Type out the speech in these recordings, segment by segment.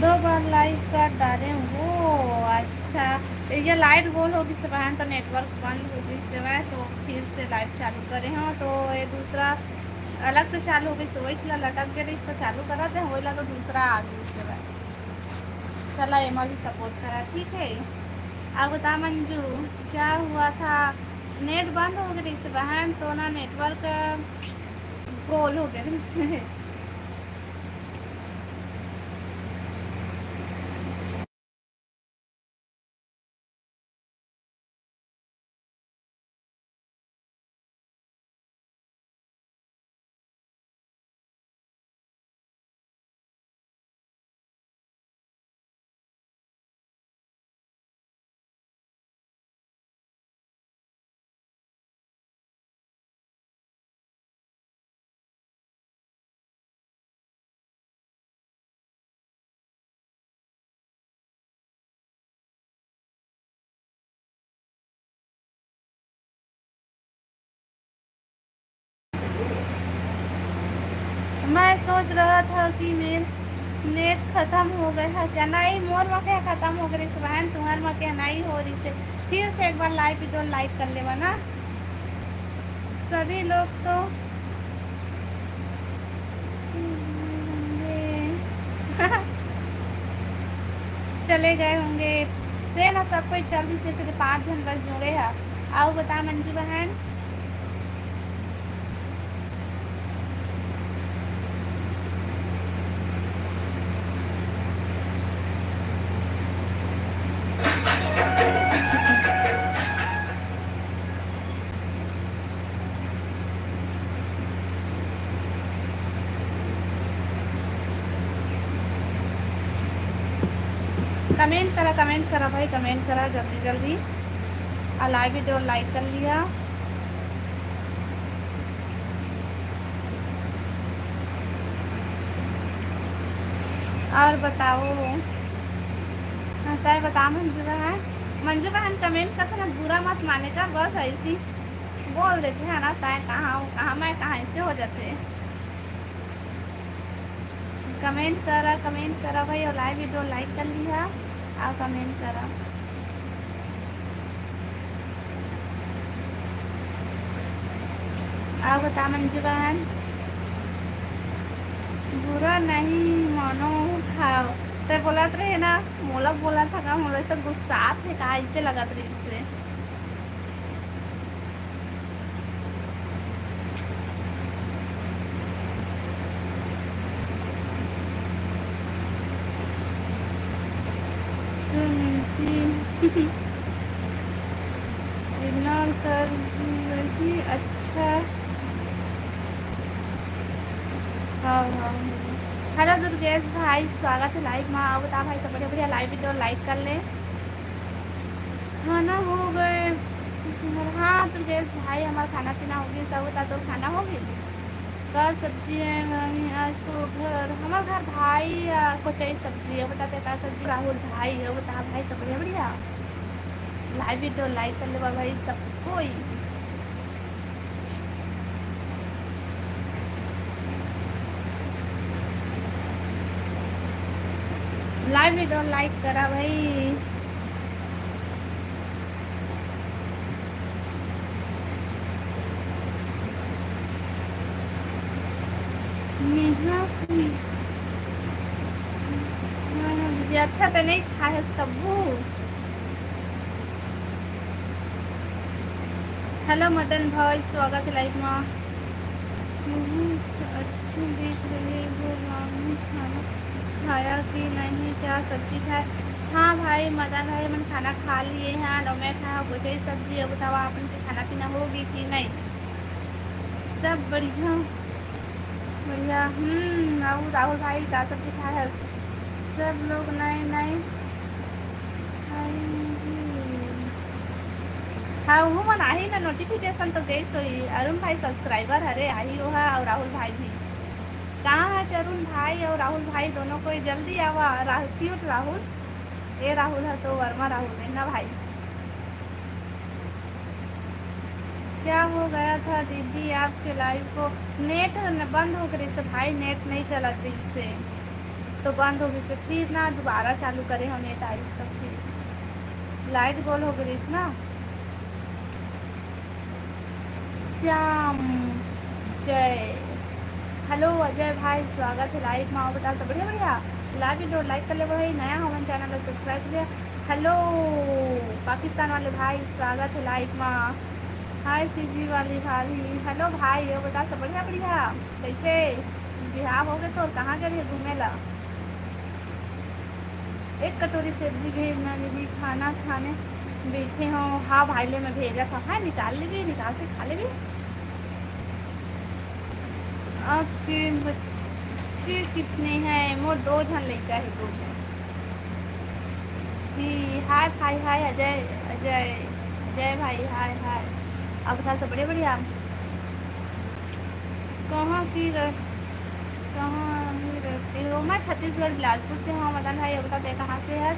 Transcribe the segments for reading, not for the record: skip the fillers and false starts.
दो बार लाइव कर डाले वो। अच्छा, ये लाइट गोल होगी से बहन तो नेटवर्क बंद होगी से वह तो फिर से लाइव चालू करे हाँ तो ये दूसरा अलग से चालू होगी से वही लटक गए तो चालू करा दे वही तो दूसरा आ गई से वह चला एमा भी सपोर्ट करा ठीक है। अब बता मंजू क्या हुआ था, नेट बंद हो गई से बहन तो ना नेटवर्क गोल हो गया इससे। मैं सोच रहा था कि मेरे नेट खत्म हो गया है क्या, नहीं मोर में क्या खत्म हो गई से बहन तुम्हार में क्या नहीं हो रही से फिर से एक बार लाइव वीडियो लाइक कर लेवा ना सभी लोग तो चले गए होंगे देना सब कोई जल्दी से फिर 5 जन बस जुड़े हैं। आओ बता मंजू बहन। कमेंट करा भाई कमेंट करा जल्दी जल्दी और लाइव वीडियो लाइक कर लिया। और बताओ चाहे बता मंजू बहन कमेंट करते ना बुरा मत माने का बस ऐसी बोल देते हैं ना तय कहाँ हूँ कहाँ मैं कहाँ ऐसे हो जाते। कमेंट करा भाई और लाइव वीडियो लाइक कर लिया और कमेंट करा। आप बता मंजू बहन बुरा नहीं मानो खाओ तो बोला रहे ना मोला बोला था का मोला तो गुस्सा थे कहा ऐसे लगा रही इससे। तो मिलती इग्नोर कर रही अच्छा। हाँ हाँ हेलो दुर्गेश भाई स्वागत है लाइव में। आओ बता भाई सब बढ़िया बढ़िया लाइव वीडियो लाइक कर ले। खाना हो गए हाँ दुर्गेश भाई हमारा खाना पीना हो गया सब बता तो खाना हो गई का सब्जी है मम्मी आज तो घर हमारा घर भाई को चाहिए सब्जी है बताते का सब्जी राहुल भाई है बता भाई सब बढ़िया बढ़िया लाइव वीडियो लाइक कर ले भाई सब कोई। लाइव वीडियो लाइक करा भाई। नेहा दीदी अच्छा तो नहीं खाए है कब्बू। हेलो मदन भाई स्वागत है लाइव में। अच्छी दिख रही है वो मामी खाना खाया कि नहीं क्या सब्जी खाए। हाँ भाई मदन भाई मैंने खाना खा लिए हैं और मैं खाया कुछ ही सब्जी है बताओ अपन के खाना पीना होगी कि नहीं सब बढ़िया बढ़िया। राहुल राहुल भाई क्या सब्जी खाया है सब लोग नए नए हाँ वो मन आई ना नोटिफिकेशन तो गई सोई अरुण भाई सब्सक्राइबर हरे आई हो है और राहुल भाई भी कहाँ है अरुण भाई और राहुल भाई दोनों को जल्दी आवा राहुल क्यूट राहुल ये राहुल है तो वर्मा राहुल है ना भाई। क्या हो गया था दीदी आपके लाइव को नेट बंद हो गई से भाई नेट नहीं चला थी इससे तो बंद हो गई से फिर ना दोबारा चालू करे हम नेट आइस तक फिर लाइट गोल हो गई ना। श्याम जय, हेलो अजय भाई, स्वागत है लाइव में। आओ बता सब बढ़िया बढ़िया। लाइव वीडियो लाइक कर ले भाई, नया हमारे चैनल को सब्सक्राइब कर लिया। हेलो पाकिस्तान वाले भाई, स्वागत है लाइव में। हाय सीजी वाली भाई, हेलो भाई, ये बता सब बढ़िया बढ़िया। कैसे बिहार हो गए तो कहाँ गए थे घूमे ला? एक कटोरी सब्जी भेजना दीदी, खाना खाने बैठे हो। हाँ भाई ले मैं भेजा था। हाँ निकाल ले भी, निकाल के खा ले भी। आपके बच्चे कितने हैं? मोर 2 जन लड़का है, 2 जन। हाय भाई, हाय अजय, अजय अजय भाई, हाय हाय। अब बता सब बड़े बढ़िया। कहाँ की कहाँ ही रहती हो? मैं छत्तीसगढ़ बिलासपुर से हूँ। मदन भाई अब बता कहाँ से है?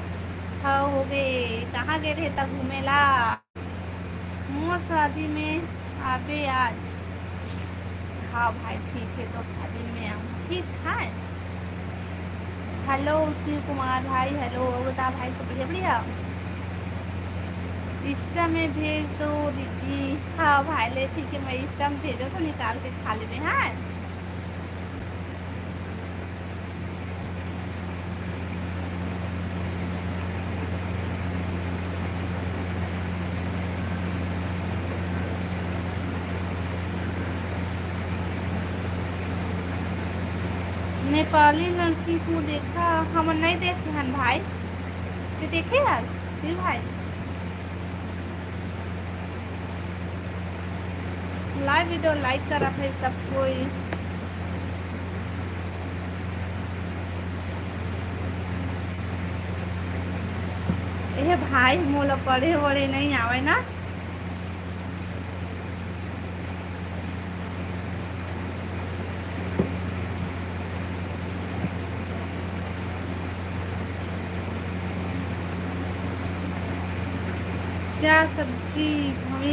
हाँ हो गए, कहाँ गए थे तब घूमेला? मोर शादी में आबे आज। हाँ भाई ठीक है, तो शादी में आऊँ, ठीक है। हेलो शिव कुमार भाई, हेलो बता भाई सब बढ़िया बढ़िया। इंस्टा में भेज दो दीदी। हाँ भाई ले ठीक है, मैं इंस्टा में भेजो तो निकाल के खा ले में। हाँ नेपाली लड़की को देखा? हम नहीं देखे हैं भाई, तो देखे यार शिव भाई। लाइव वीडियो लाइक करा है सब कोई। ये भाई मोला पढ़े वढ़े नहीं आवे ना। क्या सब्जी?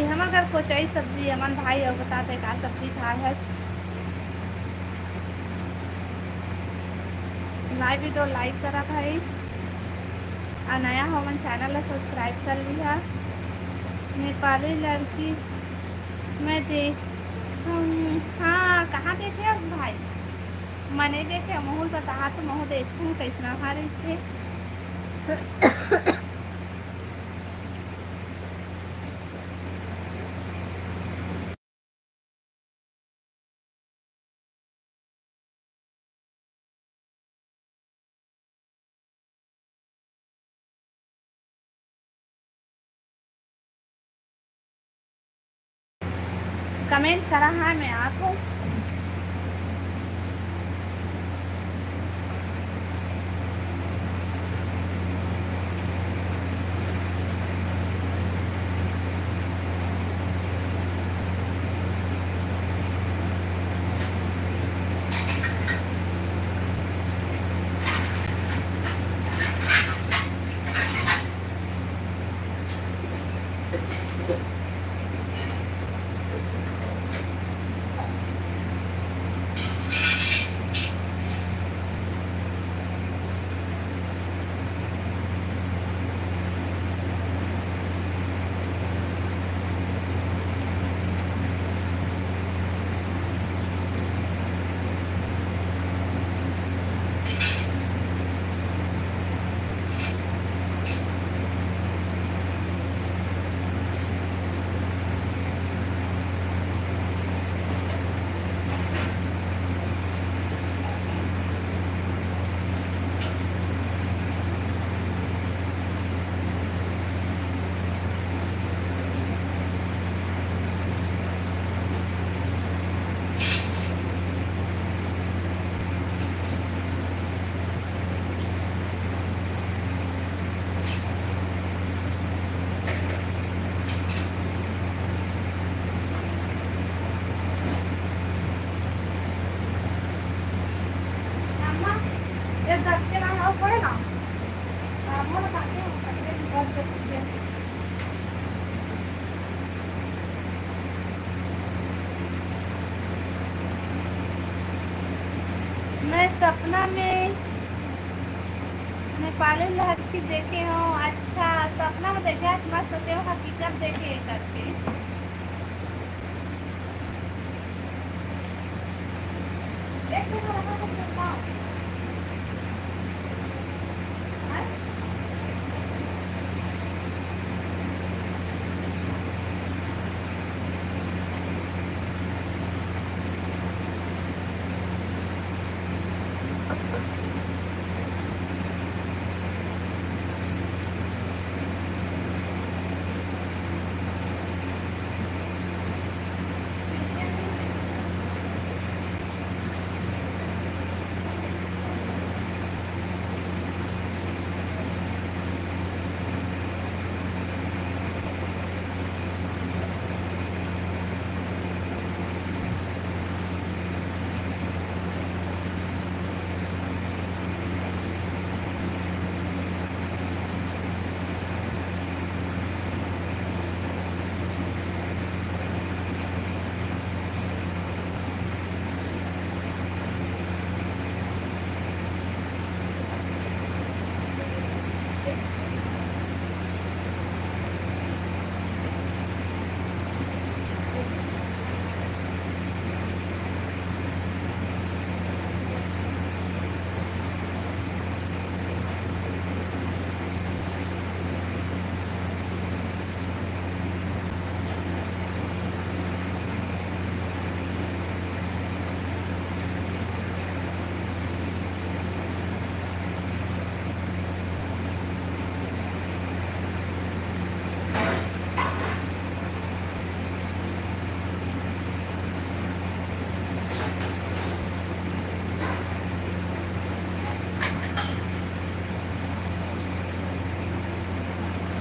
हमारे घर को चाहिए सब्जी। अमन भाई और बताते का सब्जी खा है। लाइव वीडियो लाइक करा भाई, और नया हवन चैनल सब्सक्राइब कर लिया। नेपाली लड़की मैं देख, हाँ कहाँ देखे उस भाई? मैंने देखे महूल बता तो महू देखूँ कैसना हमारे थे। कमेंट करा है मैं आपको। मैं सपना में नेपाली लड़की देखे हो? अच्छा, सपना में देखे आज मत सोचे हो हकीकत देखे करके। एक जगह रखा तो चलता हूँ।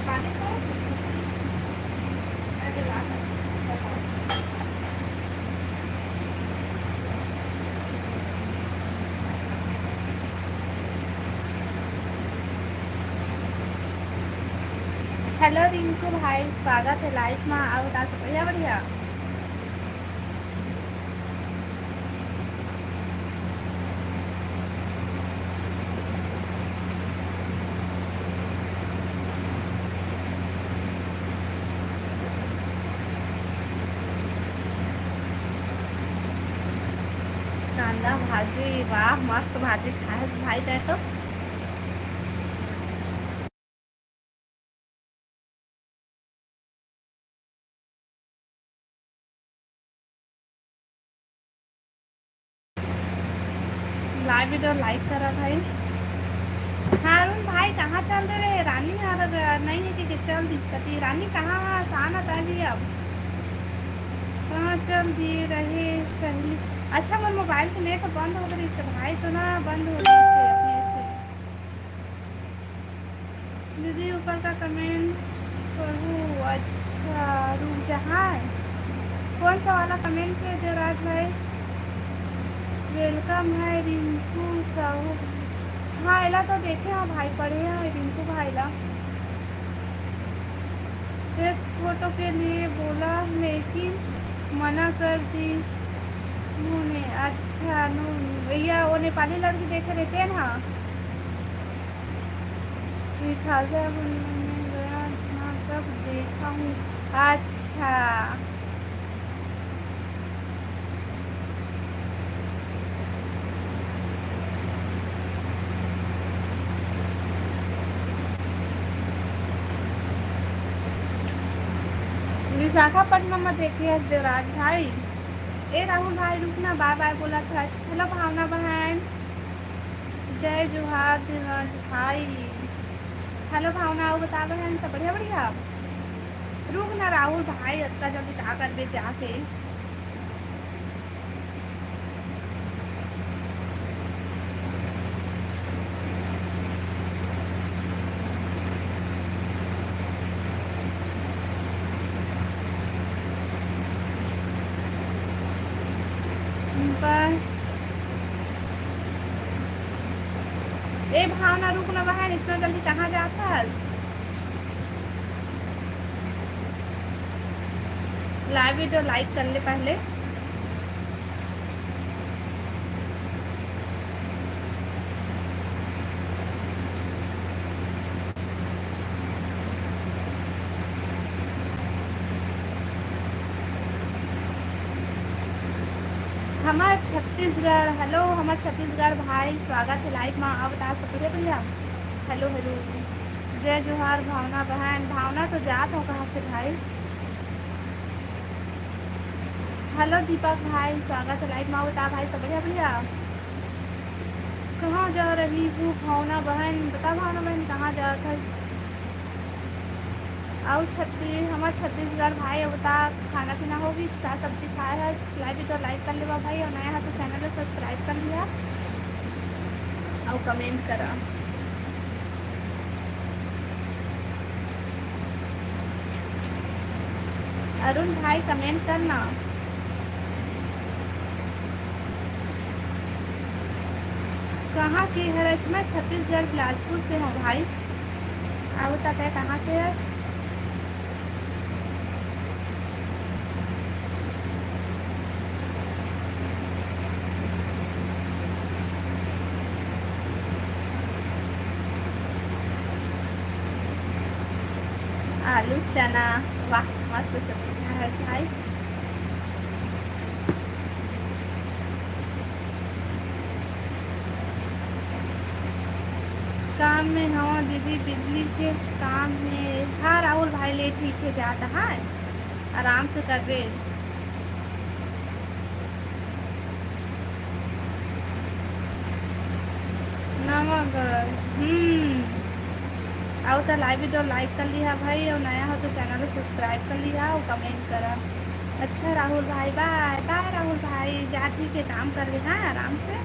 पानी को ऐसे ला कर हेलो रिंकू भाई, स्वागत है लाइव में। आओ बता सको बढ़िया बढ़िया। कांदा भाजी, वाह मस्त भाजी खाए भाई दे तो। लाइव वीडियो लाइक करा भाई। हाँ अरुण भाई, कहाँ चल दे रहे? रानी यार नहीं है कि चल दिसकती रानी कहाँ आसान आता है अब। कहाँ चल दिए रहे पहले? अच्छा मोर मोबाइल के नेट बंद हो गई से भाई, तो ना बंद हो गई से अपने से। दीदी ऊपर का कमेंट करूँ? अच्छा रुक जा। हाँ कौन सा वाला कमेंट किए देवराज भाई? वेलकम है रिंकू साहू। हाँ एला तो देखे हाँ भाई, पढ़े हैं रिंकू भाई ला। एक फोटो के लिए बोला लेकिन मना कर दी उन्होंने। अच्छा नो भैया वो नेपाली लड़की देखे रहते हैं ना, खाजा बनने गया था तब देखा हूँ। अच्छा विशाखापट्टनम में देखे हस देवराज भाई। ए राहुल भाई रुकना, बाय बाय बोला था। हेलो भावना बहन, जय जोहार देवराज भाई। हेलो भावना, आओ बता बहन सब बढ़िया बढ़िया। रुक ना राहुल भाई, इतना जल्दी क्या कर बे जाके। बस ए भावना रुक ना बहन, इतना जल्दी कहाँ जाता? लाइव वीडियो लाइक कर ले पहले। हमार छत्तीसगढ़, हेलो हमार छत्तीसगढ़ भाई, स्वागत है लाइव में। आप बता सकते भैया? हेलो हेलो, जय जोहार भावना बहन। भावना तो जात हो कहाँ से भाई? हेलो दीपक भाई, स्वागत है लाइव में। बता भाई सब बढ़िया भैया? कहाँ जा रही हूँ भावना बहन? बता भावना बहन कहाँ जा था? और हमार छत्तीसगढ़ भाई, अब बता खाना पीना होगी, क्या सब्जी खाए है? लाइव भी तो लाइक कर लेवा भाई, और नया है तो चैनल को सब्सक्राइब कर लिया और कमेंट करा। अरुण भाई कमेंट करना। कहाँ की है रच? मैं छत्तीसगढ़ बिलासपुर से हूँ भाई। आप बताते हैं कहाँ से है? आलू चना, वाह मस्त सब्जी है भाई। काम में हाँ दीदी, बिजली के काम में। हाँ राहुल भाई ले ठीक है, जाता है आराम से कर रहे। नमक। और तो लाइव वीडियो लाइक कर लिया भाई, और नया हो तो चैनल को सब्सक्राइब कर लिया और कमेंट करा। अच्छा राहुल भाई, बाय बाय राहुल भाई, जा ठीक है, काम कर रहे हैं आराम से।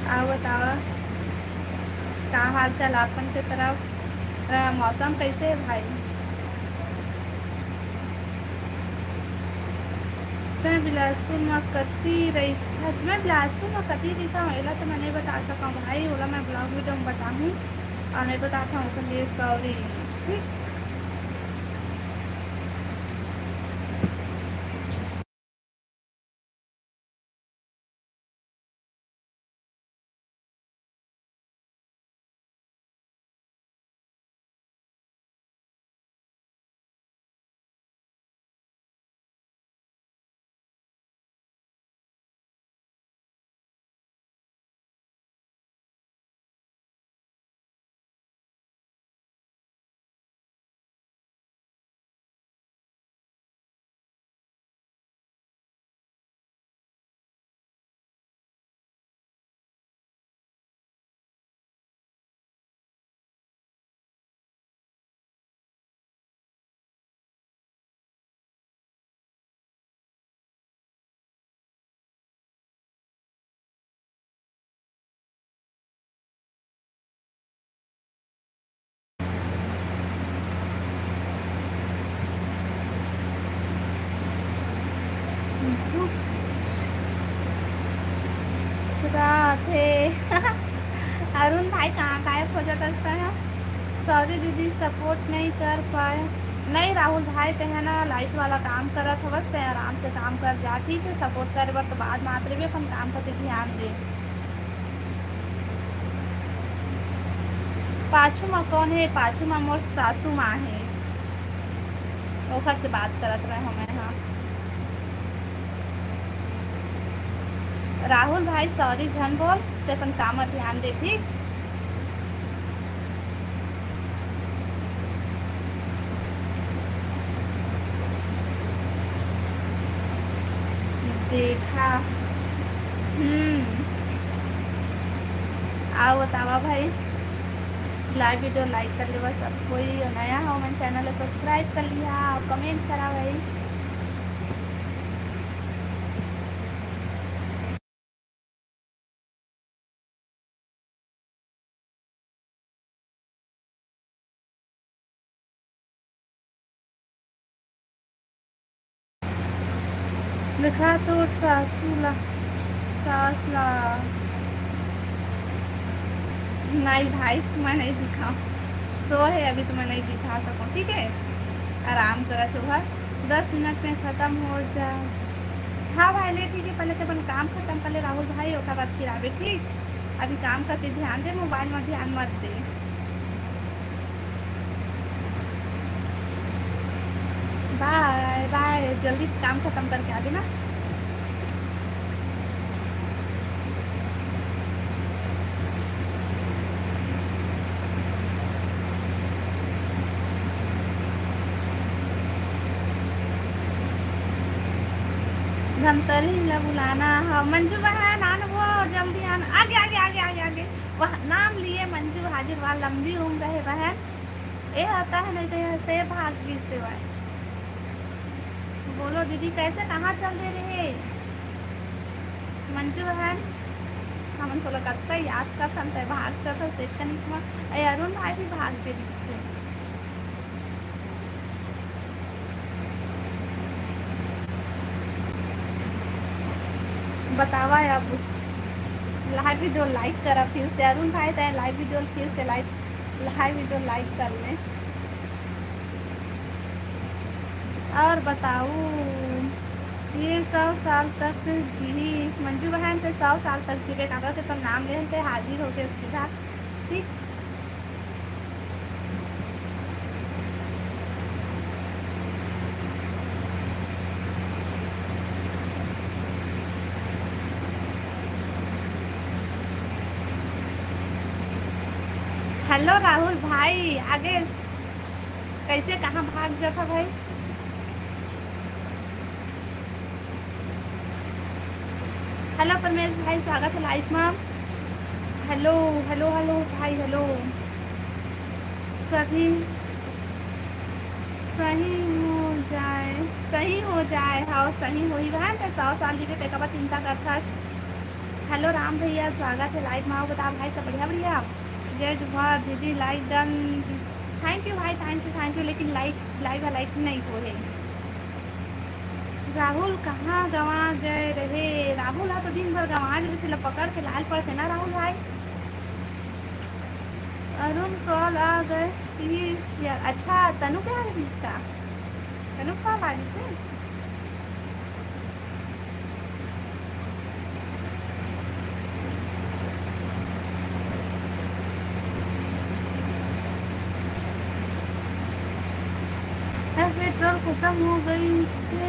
आओ बताओ क्या हाल चाल आपन के तरफ? मौसम कैसे है भाई? मैं बिलासपुर में कती रही। अच्छा मैं बिलासपुर में कती रही था, महिला तो मैं नहीं बता सका भाई, बोला मैं ब्लॉग वीडियो में बताऊँ और नहीं बताता हूँ तो लिए सॉरी। ठीक। राधे। अरुण भाई कहाँ गायब हो जाता है? सॉरी दीदी सपोर्ट नहीं कर पाए। नहीं राहुल भाई ते है ना लाइट वाला काम करत हो, बस ते आराम से काम कर जा, ठीक है? सपोर्ट करे बर तो बाद मात्र भी अपन काम करते ध्यान दे। पाछू माँ कौन है? पाछू माँ मोर सासू माँ है, ओखर से बात करत रहे हमें। हाँ राहुल भाई सॉरी झन बोल, ते अपन काम में ध्यान दे, ठीक? देखा। आओ बतावा भाई, लाइव वीडियो लाइक कर लिया सब कोई, और नया हो मैंने चैनल सब्सक्राइब कर लिया और कमेंट करा भाई। दिखा तो सासूला, सासला। नहीं भाई मैं नहीं दिखाऊँ, सो है अभी तो मैं नहीं दिखा सकूँ, ठीक है? आराम करा तो भाई, 10 मिनट में ख़त्म हो जाए। हाँ भाई ले ठीक है, पहले तो अपन काम खत्म कर ले राहुल भाई, उसके बाद फिर आवे, ठीक? अभी काम करते ध्यान दे, मोबाइल में ध्यान मत दे। बाय बाय, जल्दी काम खत्म करके आ देना। धमतरी ला बुलाना है मंजू बहन, आना वो जल्दी आना, आगे आगे आगे आगे आगे। वह नाम लिए मंजू हाजिर, वहाँ लंबी उम्र है बहन। ये आता है नहीं तो यहाँ से भाग गई सिवाय। बोलो दीदी कैसे कहाँ चल दे रहे मंजू बहन। हमन तो लगता याद का था भाग चलता से कनिक में। अरुण भाई भी भाग दे से। बतावा अब लाइव वीडियो लाइक करा फिर से। अरुण भाई तो लाइव वीडियो फिर से लाइव वीडियो लाइक कर लें। और बताओ ये 100 साल तक जी मंजू बहन थे, 100 साल तक जीवे काका के तो नाम ले थे हाजिर हो गए सीधा। ठीक हेलो राहुल भाई, आगे कैसे कहाँ भाग जाता भाई। हेलो परमेश भाई, स्वागत है लाइफ में। हेलो हेलो हेलो भाई, हेलो। सभी सही हो जाए, सही हो जाए। हाँ सही हो ही बहन तो 100 साल जी के तेका चिंता करता। हेलो राम भैया, स्वागत है लाइव में। आओ बता भाई, सब बढ़िया बढ़िया। जय जुहार दीदी, लाइक डन। थैंक यू भाई, थैंक यू। लेकिन लाइक नहीं हो रहे। राहुल कहाँ गंवा गए रहे। राहुल तो दिन भर गंवा रहे थे, पकड़ के लाल पड़ते ना राहुल भाई। अरुण कॉल आ गए प्लीज यार। अच्छा तनु क्या है इसका, तनु कॉल आ गई से। पेट्रोल खत्म हो गई, इससे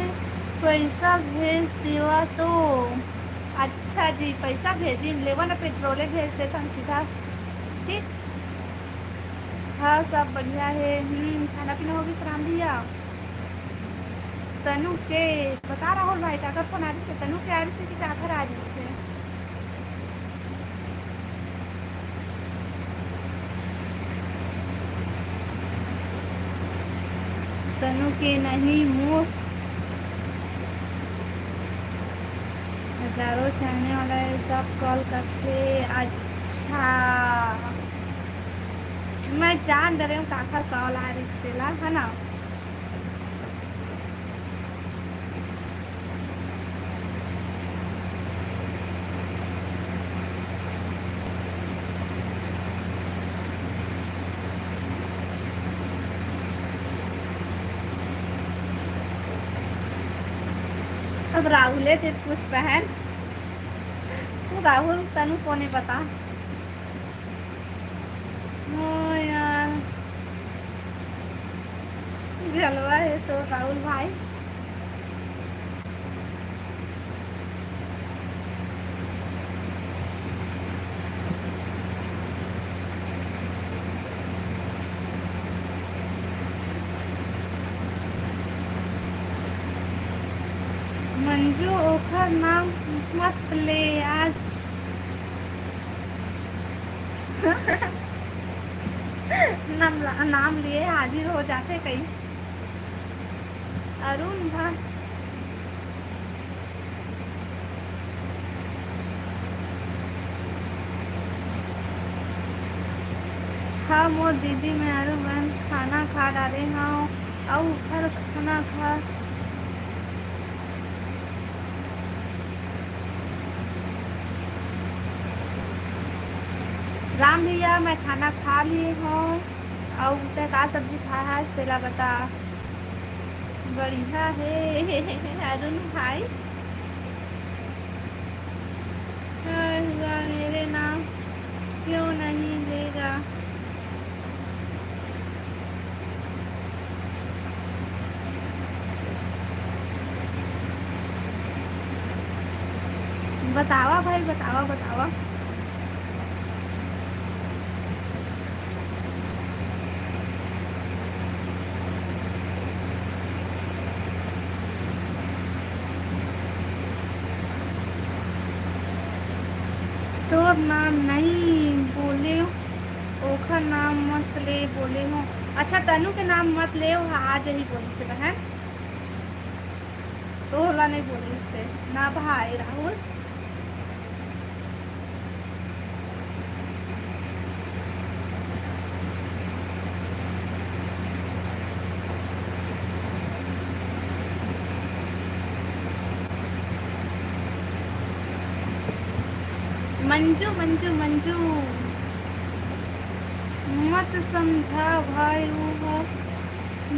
पैसा भेज देवा तो। अच्छा जी, पैसा भेजी लेवा ना, पेट्रोले भेज देता हम सीधा। ठीक हाँ सब बढ़िया है। खाना पीना होगी सराम भैया। तनु के बता राहुल भाई का फोन आ रही से, तनु के आ रही से कि काकर आ रही से। तनु के नहीं मुँह हजारों चाहने वाला है, सब कॉल करते। अच्छा मैं जान रही हूँ काका कॉल आ रही है ना। अब राहुल थे कुछ बहन, तो राहुल तनु को नहीं पता। ओ यार जलवा है तो राहुल भाई। मंजू ओखर नाम मत ले आज। नाम लिए हाजिर हो जाते कहीं। अरुण भाई हाँ मोर दीदी मैं अरुण बहन खाना खा डाले हाँ और घर खाना खा। राम भैया मैं खाना खा लिए हूँ और का सब्जी खाया है तेला बता। बढ़िया है अरुण भाई। मेरे नाम क्यों नहीं लेगा? बतावा भाई, बतावा बतावा। तोर नाम नहीं बोले, ओखर नाम मत ले बोले हो। अच्छा, तनु के नाम मत ले, वो आज ही बोली से बहन, तो होला नहीं बोली से ना भाई राहुल। मंजू मंजू मंजू, मत समझा भाई, वो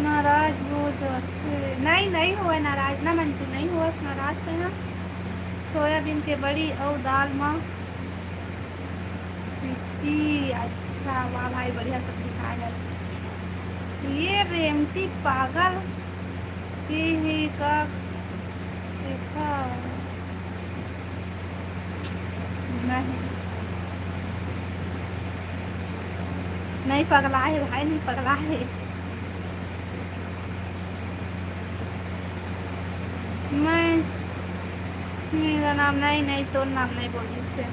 नाराज हो जाते। नहीं नहीं हुआ नाराज ना मंजू, नहीं हुआ नाराज है ना। सोयाबीन के बड़ी और दाल माँ प्रीति। अच्छा वाह भाई, बढ़िया सब्जी खाए है। ये रेमटी पागल की ही का देखा नहीं? नहीं पगला है भाई, नहीं पगला है। मैं, मेरा नाम नहीं, नहीं तो नाम नहीं बोली इससे।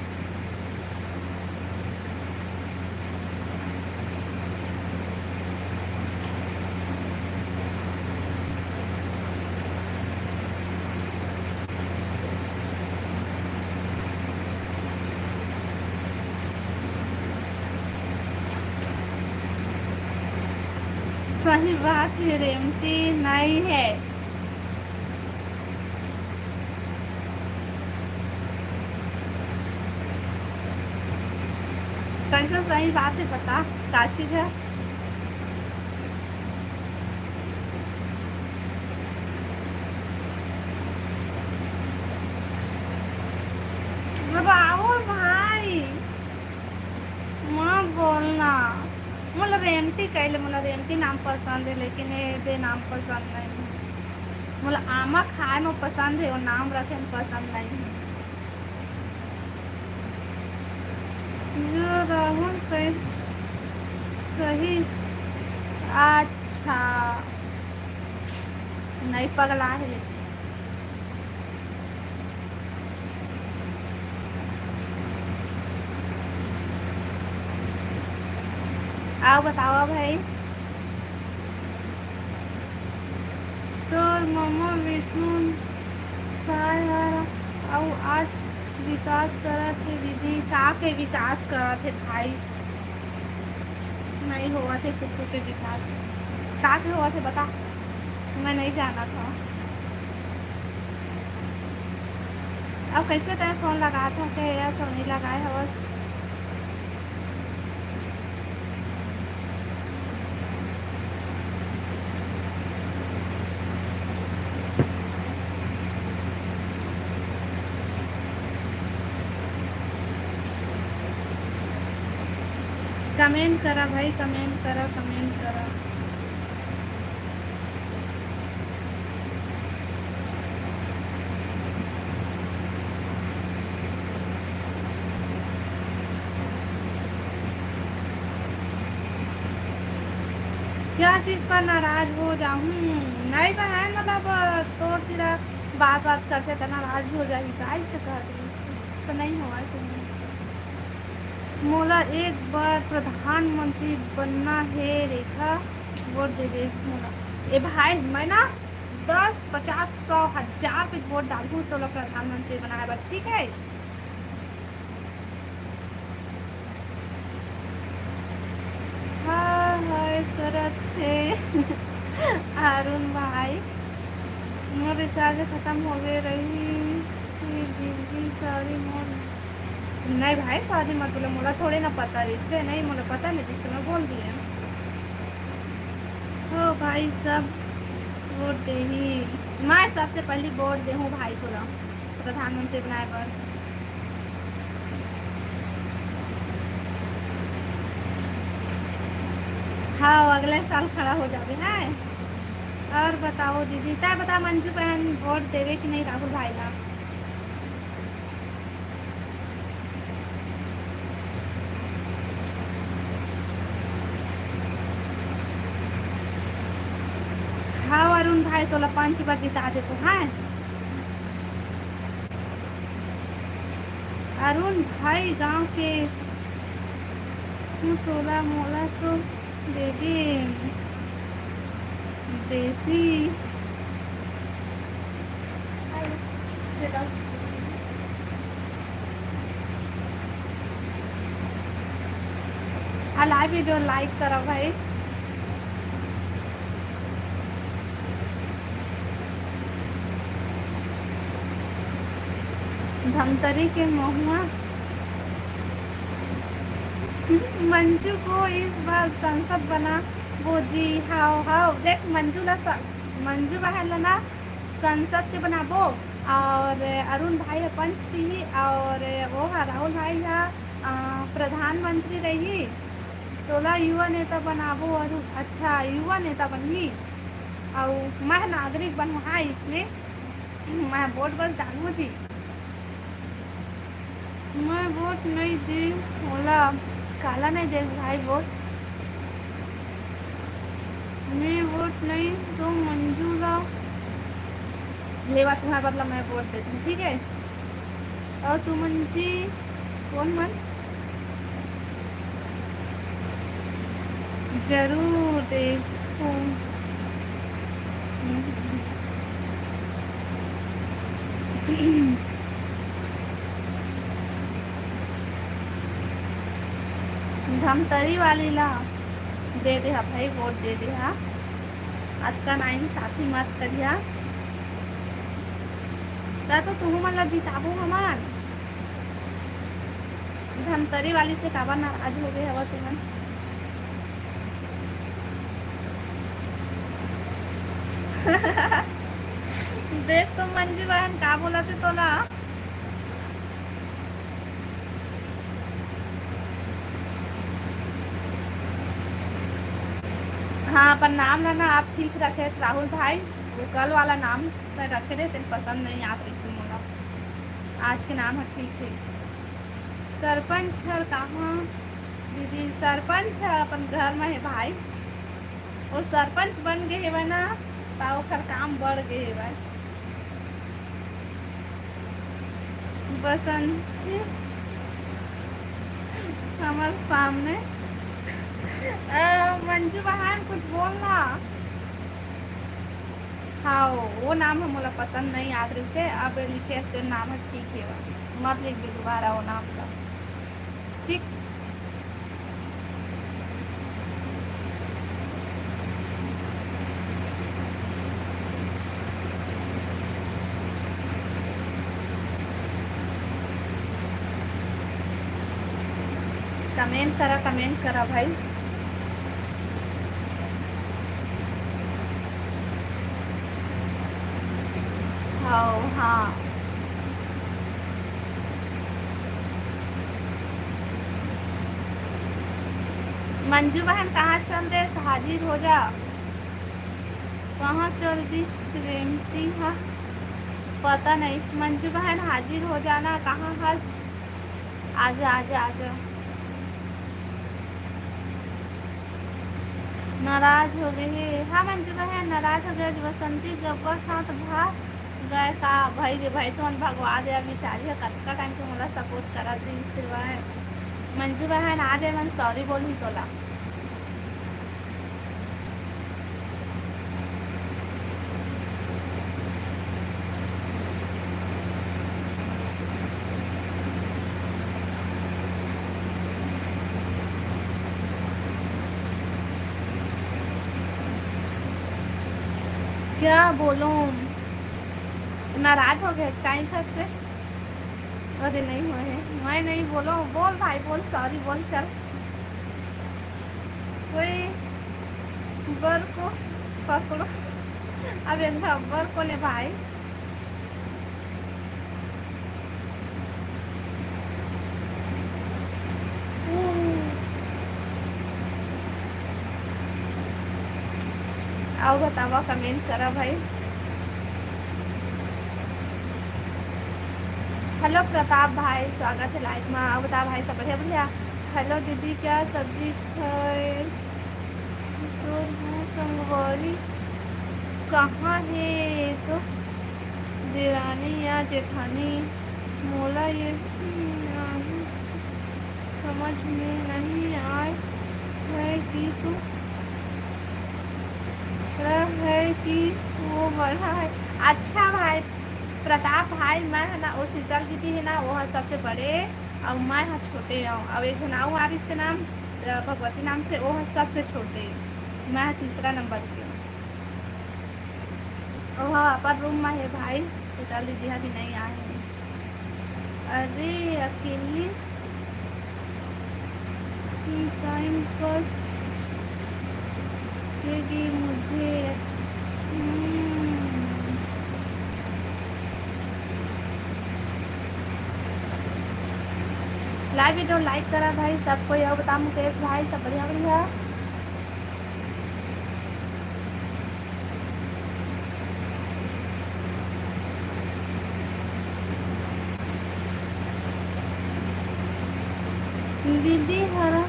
सही बात है, रेमती नहीं है। कैसे सही बात है, पता क्या चीज है? राहुल भाई मत बोलना। मतलब रेमती कहले, मतलब रेमती नाम पसंद है, लेकिन ये दे नाम पसंद नहीं है। मतलब आमा खाए में पसंद है और नाम रखे में पसंद नहीं है। जो राहुल कहीं कहीं। अच्छा, नहीं पगला है लेकिन। आओ बताओ भाई। तो मम्मा विष्णु सारा और आज विकास करा थे दीदी, का के विकास करा थे भाई? नहीं हुआ थे कुछ के विकास, का के हुआ थे बता, मैं नहीं जाना था। अब कैसे तय फोन लगा था कि या सोनी लगाए हवस? कमेंट करा भाई, कमेंट करा, कमेंट करा। क्या चीज़ पर नाराज हो जाऊँ? नहीं बहन, मतलब तो तेरा बात बात करते तो नाराज हो जाएगी, गाय से कर तो नहीं हुआ तुम्हें। मोला एक बार प्रधानमंत्री बनना है रेखा, वोट देवे मोला। ए भाई मैं ना 10 50 100 1000 पे वोट डालूँ तो लोग प्रधानमंत्री बनाए बस, ठीक है? हाँ हाय करत है। अरुण भाई, मोर रिचार्ज खत्म हो गए रही दीदी, सॉरी मोर। नहीं भाई सॉरी मत बोलो, मोला थोड़े ना पता इससे, नहीं मोला पता नहीं जिससे मैं बोल दिया। हो भाई सब वोट दे ही, मैं सबसे पहले वोट दे हूँ भाई तोरा प्रधानमंत्री बनाए पर। हाँ अगले साल खड़ा हो जावे है। और बताओ दीदी, तय बता मंजू बहन वोट देवे कि नहीं राहुल भाई ला? हाँ अरुण भाई तोला 5 बार जिता दे तो है। अरुण भाई गांव के तू तोला मोला तो देवी देसी लाइव वीडियो लाइक करो भाई। धमतरी के महुआ मंजू को इस बार संसद बना वो जी। हाओ हाओ देख मंजू ला मंजू बहन ला ना संसद के बनाबो। और अरुण भाई है पंच रही और वो है राहुल भाई है प्रधानमंत्री रही। तोला युवा नेता बनाबो और अच्छा युवा नेता बनही और मैं नागरिक बनू। हाँ इसलिए मैं वोट बस डालू जी। मैं वोट नहीं दी बोला काला नहीं दे भाई वोट। मैं वोट नहीं तो मंजू ला लेवा तुम्हारा बदला मैं वोट देती हूँ ठीक है। और तू मंजी कौन मन जरूर देखूँ। धमतरी वाली ला दे दे भाई वोट दे दे। हाँ आज का नाइन साथी मत करिया तो तू मतलब जिताबू हमान। धमतरी वाली से काबा नाराज हो गए हवा तुमन। देख तुम मंजू बहन का बोला थे तोला। हाँ पर नाम ना आप ठीक रखे राहुल भाई। वो कल वाला नाम मैं रखे थे तेरे पसंद नहीं आप इसे मोला। आज के नाम है ठीक है। सरपंच है कहाँ दीदी? सरपंच है अपन घर में है भाई। वो सरपंच बन गए है ना तो ओकर काम बढ़ गए है भाई। बसंत हमारे सामने मंजू बहन कुछ बोलना। हाँ वो नाम है मोला पसंद नहीं आखिरी से। अब लिखे से नाम है ठीक है मत लिख भी दोबारा वो नाम का ठीक। कमेंट करा भाई। हाँ हाँ मंजू बहन कहाँ चल दे हाजिर हो जा। कहाँ चल दी श्रीमती है पता नहीं। मंजू बहन हाजिर हो जाना कहाँ हंस। आजा आजा आजा। नाराज हो गए। हाँ मंजू बहन नाराज हो गए। बसंती गब्बर साथ भाग गए का भाई रे भाई तुम भगवा दे बिचारी है कतका टाइम तो मला सपोर्ट करा दी सिर्वाए। मंजू बहन आ जाए मन सॉरी बोली तोला। क्या बोलूं नाराज हो गए कहीं घर से। अरे नहीं हुए हैं मैं नहीं बोलो बोल भाई बोल सॉरी बोल चल। कोई बर को पकड़ो अब इनका बर को ले भाई। आओ बतावा कमेंट करा भाई। हेलो प्रताप भाई, स्वागत है लाइव में। आओ बता भाई, सब बढ़िया बढ़िया। हेलो दीदी, क्या सब्जी है? तो संगवारी कहाँ है? तो देरानी या जेठानी? मोला ये समझ में नहीं आए है कि तू है कि वो बड़ा है। अच्छा भाई प्रताप भाई, मैं है ना वो शीतल दीदी है ना, वो है सबसे बड़े और मैं है छोटे हूँ। अब एक जनाऊ आरिस से नाम भगवती नाम से, वो है सबसे छोटे। मैं है तीसरा नंबर की हूँ। और हाँ पर रूम में है भाई, शीतल दीदी अभी नहीं आए हैं। अरे अकेली टाइम पास देगी मुझे। लाइव वीडियो लाइक करा भाई सबको। यह बता मुकेश भाई, सब बढ़िया बढ़िया। दीदी हरा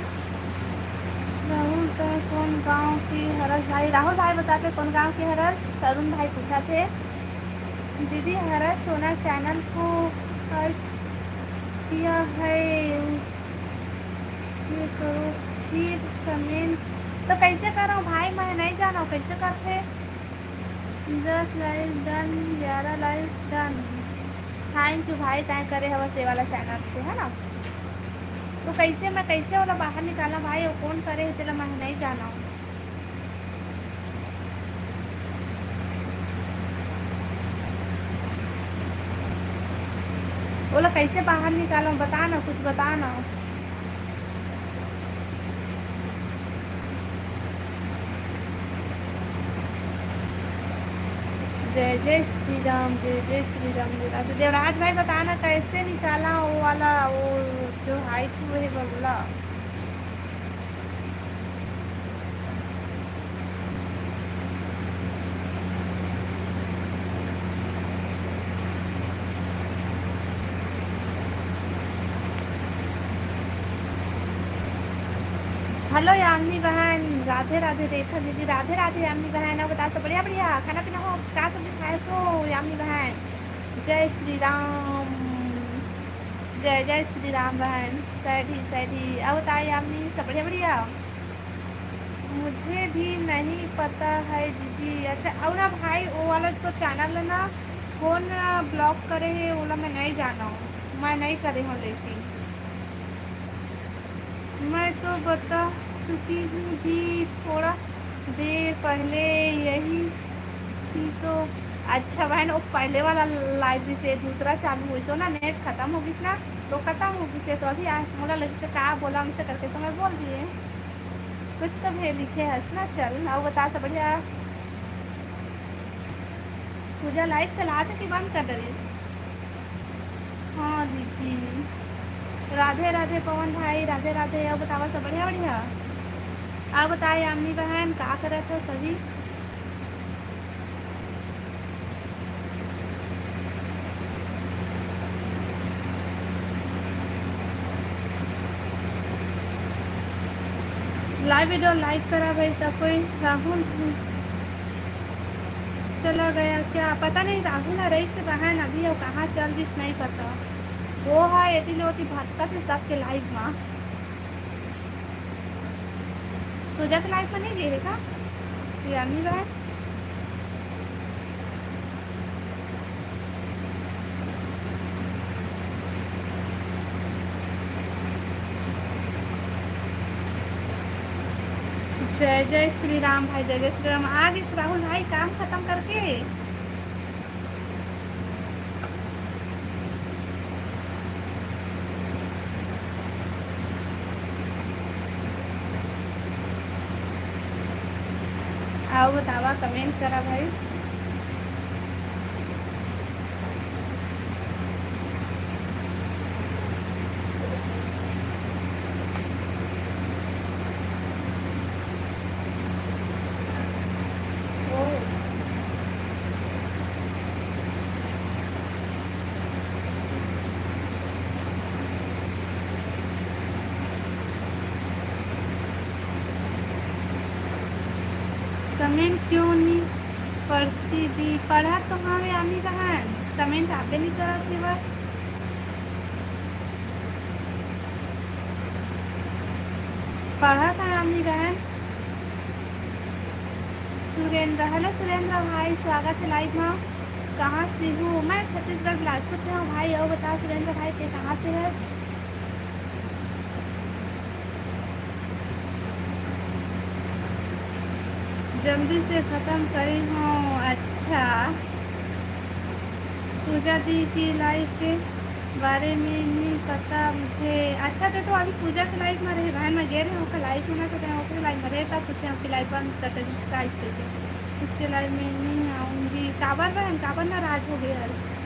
राहुल का कौन गांव की हरस भाई? राहुल भाई बता के कौन गांव की हरस? तरुण भाई पूछा थे। दीदी हरस सोना चैनल को किया है, ये करो फिर कमेंट। तो कैसे करो भाई, मैं नहीं जाना कैसे करते। 10 like done, 11 like done. Thank U भाई, तय करे हवा से वाला चैनल से है ना। तो कैसे मैं कैसे वाला बाहर निकाला भाई, और कौन करे तेरा, मैं नहीं जाना। बोला कैसे बाहर निकालो, बता ना कुछ, बता ना। जय जय श्री राम, जय जय श्री राम। जय देवराज भाई बताना कैसे निकाला वो वाला, वो जो हाइट हुए है बोला। हेलो यामिनी बहन, राधे राधे। रेखा दीदी राधे राधे। यामिनी बहन अब बता, सब बढ़िया बढ़िया। खाना पीना हो, क्या सब्जी खाए सो यामिनी बहन? जय श्री राम, जय जय श्री राम बहन। सैडी सैडी। अब बताए यामिनी, सब बढ़िया बढ़िया। मुझे भी नहीं पता है दीदी। अच्छा और ना भाई, वो वाला तो चैनल है ना, कौन ब्लॉक करे है वो वाला, मैं नहीं जाना हूँ, मैं नहीं करे हूँ। लेकिन मैं तो बता चुकी हूँ कि थोड़ा देर पहले यही थी तो। अच्छा बहन, वो पहले वाला लाइव से दूसरा चालू हुई सो ना, नेट खत्म हो गई ना, तो खत्म हो गई से तो अभी आज मोला लगी से कहा बोला हमसे करके, तो मैं बोल दिए कुछ तो भी लिखे हंस ना। चल अब बता, सब बढ़िया। पूजा लाइव चला थे कि बंद कर दीस? हाँ दीदी। राधे राधे पवन भाई, राधे राधे। अब बतावा, सब बढ़िया बढ़िया। आप बताए यामिनी बहन, क्या कर रहे थे सभी? लाइव वीडियो लाइक करा भाई सब कोई। राहुल चला गया क्या? पता नहीं, राहुल है रही से बहन अभी और कहाँ चल दिस नहीं पता। वो है यदि लोती भटका थी सबके लाइव में। तुझा के लाइव में नहीं गए का यामिनी बहन? जय जय श्री राम भाई, जय जय श्री राम। आ गए राहुल भाई काम खत्म करके। आओ बतावा, कमेंट करा भाई। पढ़ती दी पढ़ा तो हाँ मैं आमी बहन कमेंट आपे नहीं करा थी बस पढ़ा था आमी बहन। सुरेंद्र, हेलो सुरेंद्र भाई, स्वागत है लाइव में। कहाँ से हूँ मैं? छत्तीसगढ़ बिलासपुर से हूँ भाई। और बताओ सुरेंद्र भाई के कहाँ से है? जल्दी से ख़त्म करी हूँ। अच्छा, पूजा दी की लाइव के बारे में नहीं पता मुझे। अच्छा तो अभी पूजा के लाइव में रहे बहन, मैं गए रहे हो लाइव में ना तो ओके लाइव में रहे तब पूछे आपकी लाइव बंद कर इसका इसके लाइव में नहीं आऊँगी। काबर बहन काबर नाराज हो गए हर्ष?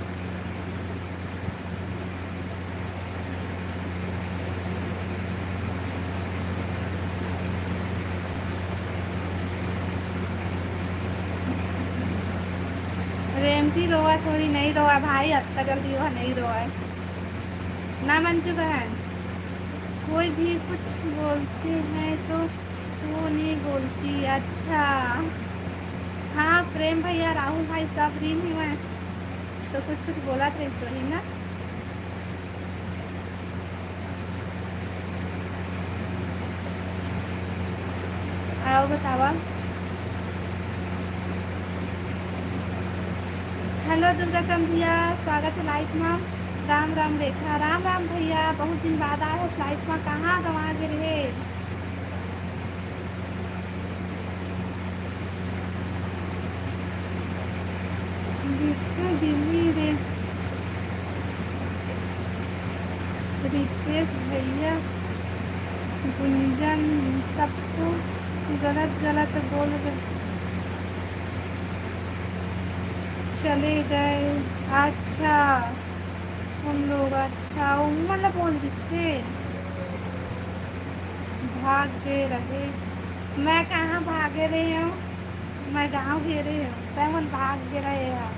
रेमती रोआ थोड़ी नहीं रोआ भाई, अब तक जल्दी रोआ नहीं रोआ है ना मंजू बहन। कोई भी कुछ बोलते हैं तो वो नहीं बोलती। अच्छा हाँ प्रेम भैया राहुल भाई सब रील ही मैं तो कुछ कुछ बोला था इस वही ना। आओ बतावा। हेलो दुर्गा चंद भैया, स्वागत है लाइफ में। राम राम रेखा, राम राम भैया, बहुत दिन बाद आए उस लाइफ में, कहाँ गंवा गिर है? दिल्ली रे रितेश भैया गुंजन सबको गलत गलत बोल चले गए। अच्छा हम लोग, अच्छा मतलब बोल जिससे भाग दे रहे। मैं कहाँ भागे रही हूँ? मैं गाँव घे रही हूँ तैमन भाग दे रहे हैं।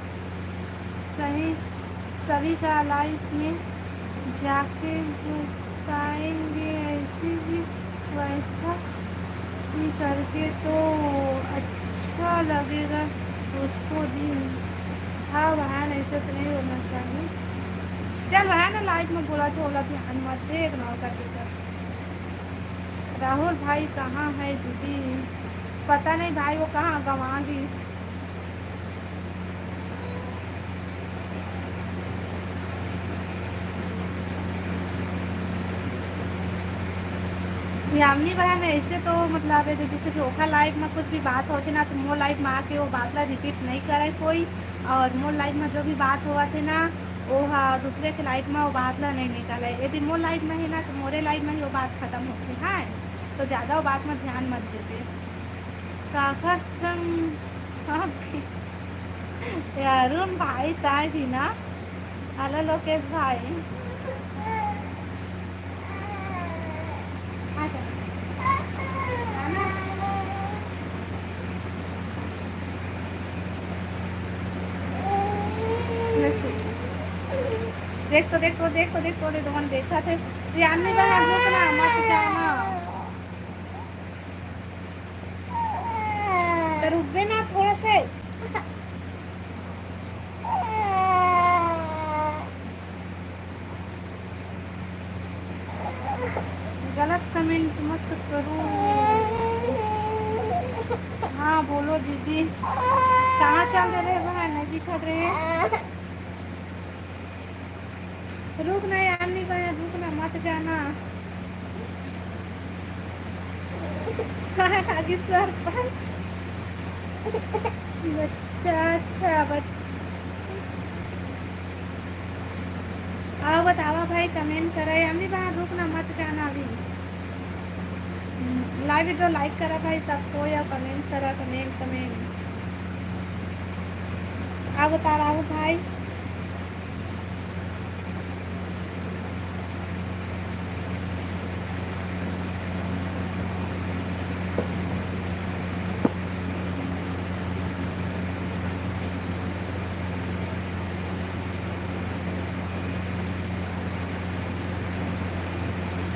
सही सभी का लाइफ में जाके बताएंगे ऐसे ही वैसा ही करके तो अच्छा लगेगा उसको दिन। हाँ बहन ऐसे तो नहीं होना चाहिए। चल बहन ना लाइफ में बोला तो बोला ध्यान मत दे इग्नोर करके कर। राहुल भाई कहाँ है दीदी? पता नहीं भाई, वो कहाँ गंवा गई। यामिनी बहन ऐसे तो मतलब है जैसे कि ओखा लाइफ में कुछ भी बात होती ना तो मोर लाइफ में आके वो बात ला रिपीट नहीं करे कोई। और मोर लाइफ में जो भी बात हुआ थे ना वो हाँ दूसरे के लाइफ में वो बात ला नहीं निकाले। यदि मोर लाइफ में है ना तो मोरे लाइफ में ही वो बात ख़त्म होती है। तो ज़्यादा वो बात में ध्यान मत दीजिए। काकर संग हाँ अरुण भाई ताई भी ना। हेलो लोकेश भाई, अच्छा देख तो देख तो देख तो देख तो दे मन देखा थे यानी बहन रुकना मत जाना तो रुक ना थोड़ा से। गलत कमेंट मत करो। हाँ बोलो दीदी, कहाँ चल रहे बहन? नहीं दिखत रहे। रुक ना यानी बहन रुकना मत जाना। आगे सरपंच अच्छा अच्छा आओ बतावा भाई कमेंट करा यानी बहन रुकना मत जाना अभी। लाइव वीडियो लाइक करा भाई सबको या कमेंट करा कमेंट कमेंट। आप बता रहा हूँ भाई।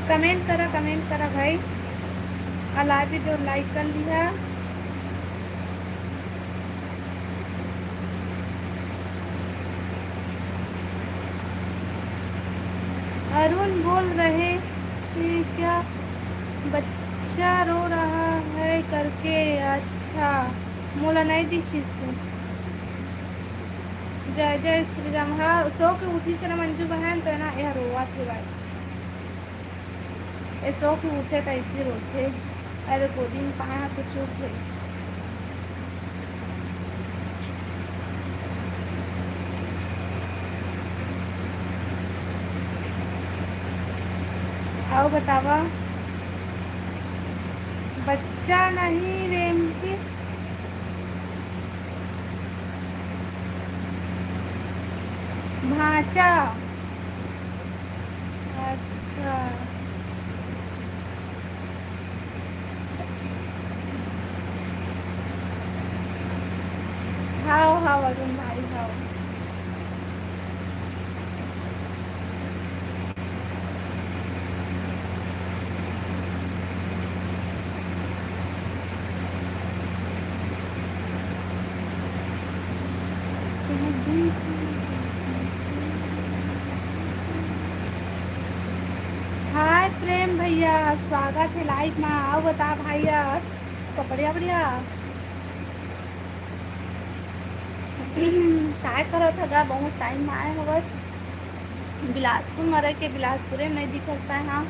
कमेंट करा भाई और लाइव वीडियो लाइक कर लिया। अरुण बोल रहे कि क्या बच्चा रो रहा है करके। अच्छा, मोला नहीं दिखी से। जय जय श्री राम। हाँ, सो के उठी से ना मंजू बहन, तो है ना यह रोवा थे भाई। ये सो के उठे तो ऐसे रोते। अरे गोदी में पाया तो चुप है। आओ बतावा। बच्चा नहीं रेमती। भांचा। अच्छा। हाँ हाँ वरुण भाई हाँ। हाय प्रेम भैया, स्वागत है लाइव में। आओ बता भैया। सब बढ़िया बढ़िया। काय करो था गा, बहुत टाइम में आए हो बस। बिलासपुर में रह के बिलासपुर में नहीं दिखसता है। हाँ,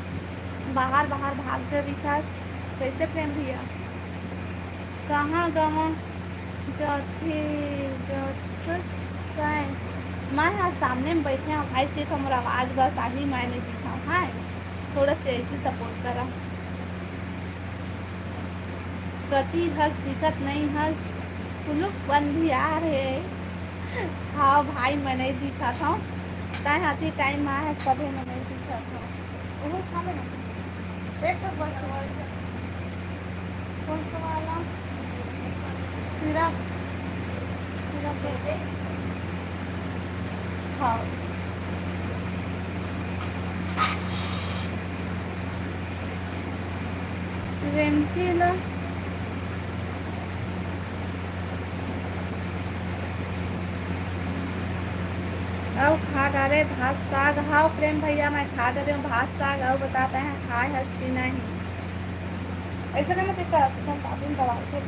बाहर बाहर भाग जा दिखस। कैसे प्रेम भैया? कहाँ गाँव जाते जातस काय? मैं यहाँ सामने में बैठे हूँ भाई, सिर्फ हमारा आवाज़ बस आही मैं नहीं दिखा हूँ। हाँ, थोड़ा से ऐसे सपोर्ट करा। कति हंस दिखत नहीं हंस, कुलुक बंदी आ रहे। हाँ भाई, मैं नहीं दिखा था। ताई हाथी टाइम में है, सभी में नहीं दिखा था। वो खा लेना एक तो बस। कौन सा वाला सिरप? सिरप दे दे। हाँ, रेमटी ला। आओ खा डाले भात साग। हाँ प्रेम भैया, मैं खा डाले हूँ भात साग। आओ बताते हैं खाए हंस की नहीं। ऐसा करना फिर चल ताबीन दवा के।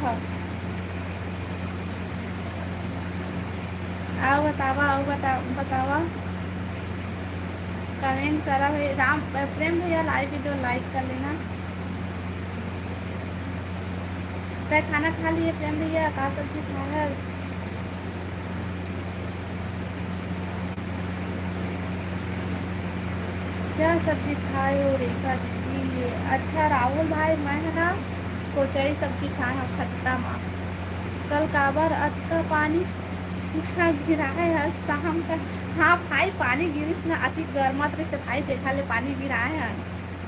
हाँ, आओ बतावा, आओ बतावा। कमेंट करा भाई। राम प्रेम भैया लाइव वीडियो लाइक कर लेना। तो खाना खा लिए प्रेम भैया? का सब्जी खाया? क्या सब्जी खाए हो रेखा दीदी? अच्छा राहुल भाई, मैं है ना कोचई सब्जी खाए हूँ खट्टा माँ। कल काबर अटका पानी गिरा है शाम का। हाँ भाई, पानी गिरिस ना अति गर्मत रही से भाई, देखा ले पानी गिरा है।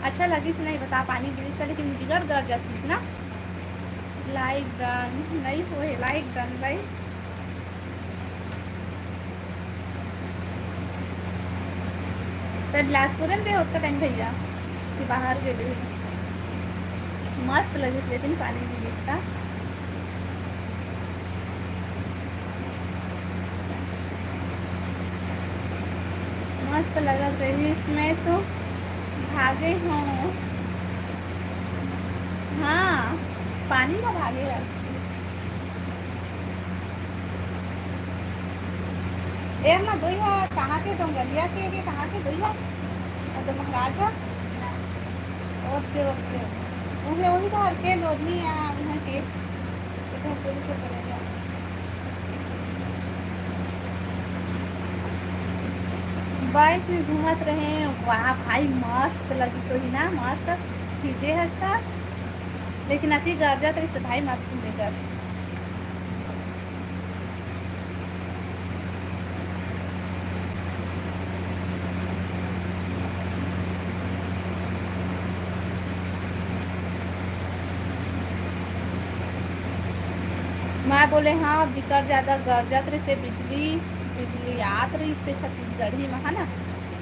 अच्छा लगिस नहीं बता पानी गिरिस था, लेकिन बिगड़ कर जातीस ना। लाइक डन नहीं हो, लाइक डन भाई। तो बिलासपुर में होता टाइम भैया कि बाहर गए? मस्त लगिस लेकिन पानी गिरिस था। मस्त लगा रही इसमें तो भागे हूँ। हाँ, पानी में भागे रस। ए ना दोई है कहाँ के डोंगरिया के कहाँ के दोई है? तो महाराजा। Okay okay. उन्हें वही बाहर के लोधनी या उन्हें के इधर पूरी के पड़ेगा। बाइक में घूमत रहे। वाह भाई, मस्त लगी सोही ना, मस्त खींचे हंसता। लेकिन अति गर्जा तो इससे भाई मत घूमे कर। मैं बोले हाँ बिकर ज़्यादा गरजत रही से बिजली बिजली आत रही से छत्तीसगढ़ी में है ना।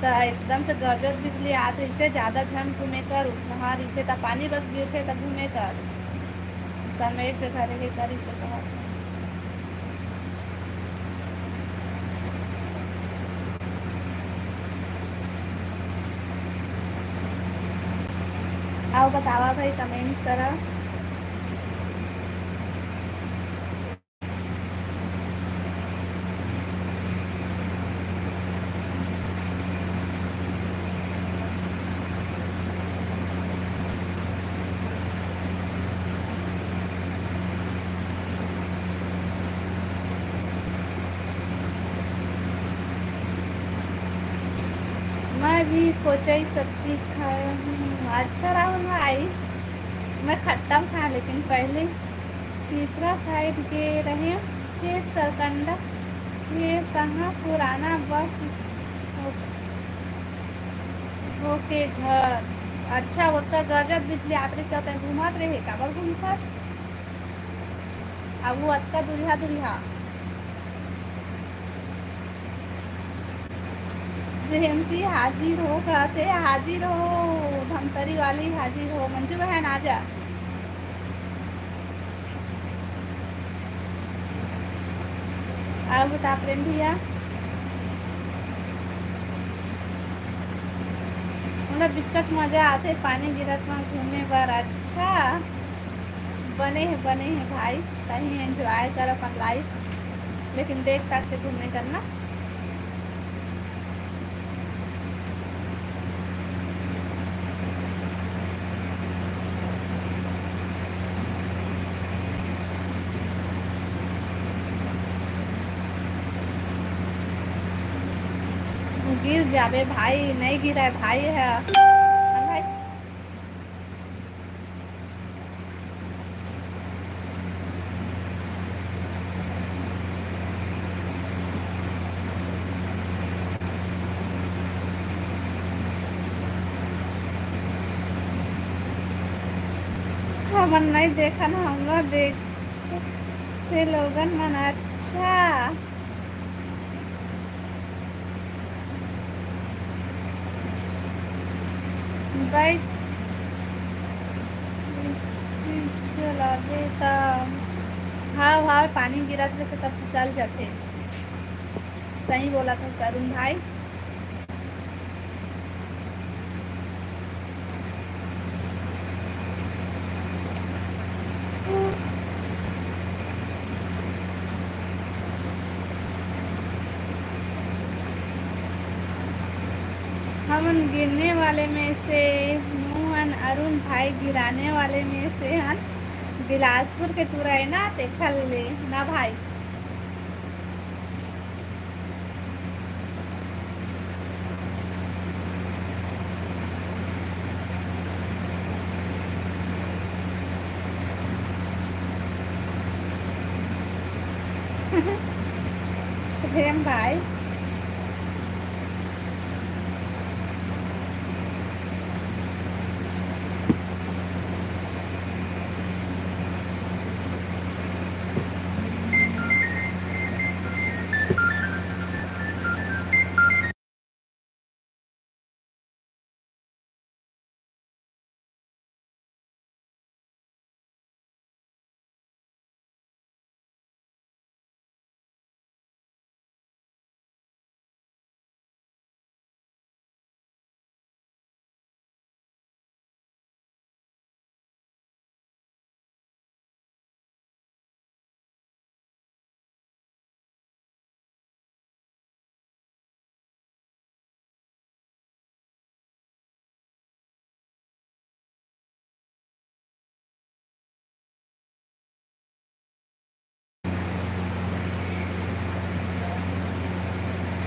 तो एकदम से गरजत बिजली आत रही से ज़्यादा झन घूमे कर उसनहा रही था, पानी बस गिर थे तो घूमे कर समय एक जगह रहे कर इसे कहा। आओ बतावा भाई, कमेंट करा। मैं भी कोचई सब्जी खाया हूँ। अच्छा राहुल भाई, मैं खट्टा खाया लेकिन पहले पिपरा साइड के रहे थे सरकंडा। ये कहाँ पुराना बस होके घर। अच्छा वो तो गजत बिजली आतरी से होते घूमत रहे काबर घूमतस। अब वो अतका दुरिहा दुरिहा रेमती हाजिर हो कहते, हाजिर हो धमतरी वाली, हाजिर हो मंजू बहन आजा। अब बता प्रेम भैया, मतलब दिक्कत मजा आते पानी गिरत में घूमने पर। अच्छा बने हैं भाई, कहीं एंजॉय कर अपन लाइफ, लेकिन देख तक के घूमने करना। गिर जावे भाई, नहीं गिरा है भाई है भाई। हमन नहीं देखा ना, हम लोग देखते लोगन मन। अच्छा बाइक चलावे तब हाँ हाँ पानी गिरत रहे तब फिसल जाते। सही बोला था सरुण भाई। हमन गिरने वाले में से मोहन, अरुण भाई गिराने वाले में से हन। बिलासपुर के तू रहे ना देखल ले ना भाई। प्रेम भाई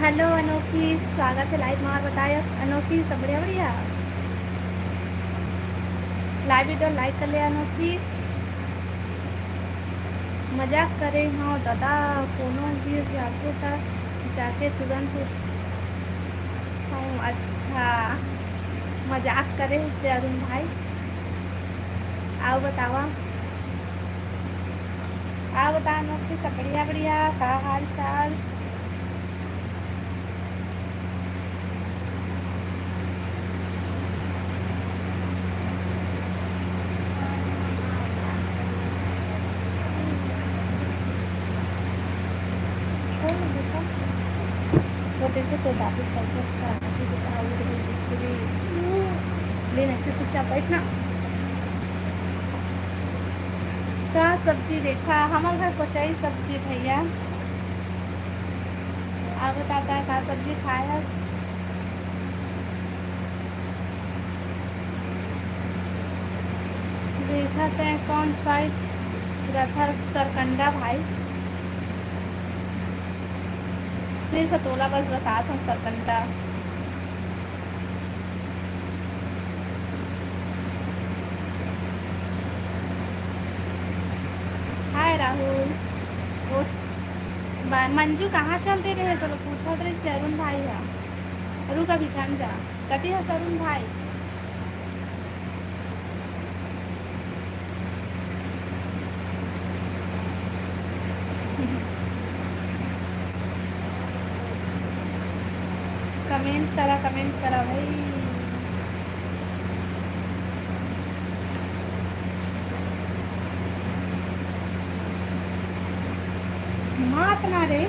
हेलो अनोखी, स्वागत है लाइव में। और बताए अनोखी सब बढ़िया बढ़िया। लाइव वीडियो लाइक कर लिया अनोखी। मजाक करे हाँ दादा, कोनो गिर जाते था जाके तुरंत उठाऊं। अच्छा मजाक करे उससे अरुण भाई। आओ बतावा, आओ बता अनोखी सब बढ़िया बढ़िया का हाल चाल। देखो तो दादी लेने से चुपचाप बैठना। का सब्जी देखा हमारे घर कोचाई सब्जी भैया। आप बताता है का सब्जी खाया। देखा तय कौन सा रखा सरकंडा भाई। सिर्फ तोला बस बता था सरकंडा। हाय राहुल। वो मंजू कहाँ चलते रहे तो पूछा रहे से अरुण भाई है। अरु का बिछान जा कति है अरुण भाई। कमेंट करा भाई। मात ना रे।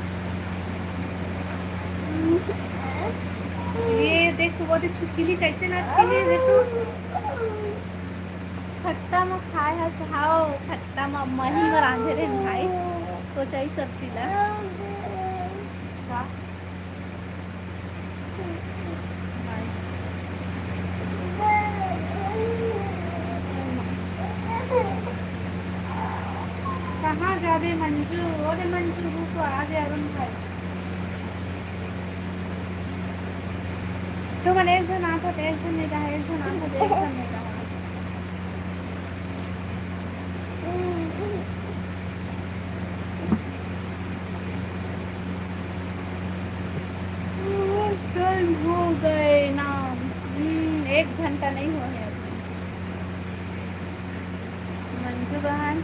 ये देख तू बहुत छुपीली कैसे नाचती है देखो। खट्टा में खाए है सहाओ खट्टा में मही में रांधे रे भाई। तो चाहिए सब्जी ला। वाह। कहाँ जाबे मंजू अरे मंजू रुको आ गया अरुण भाई। तो मैंने एक जन आको एक जन नहीं रहा एक जन आको एक जन नहीं रहा। कल हो गए ना। 1 घंटा नहीं हुआ है अभी। मंजू बहन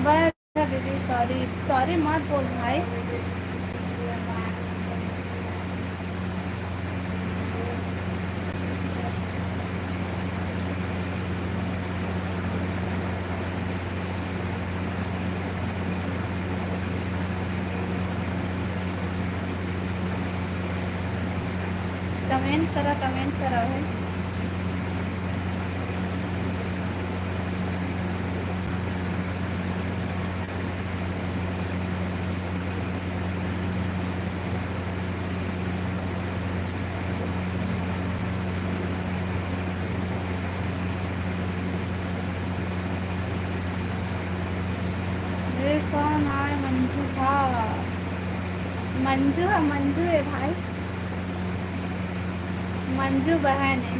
बस दीदी सॉरी सॉरी मत बोल भाई। कमेंट करा है। ये कौन आए मंजू था। मंजू है भाई। मंजू बहन है।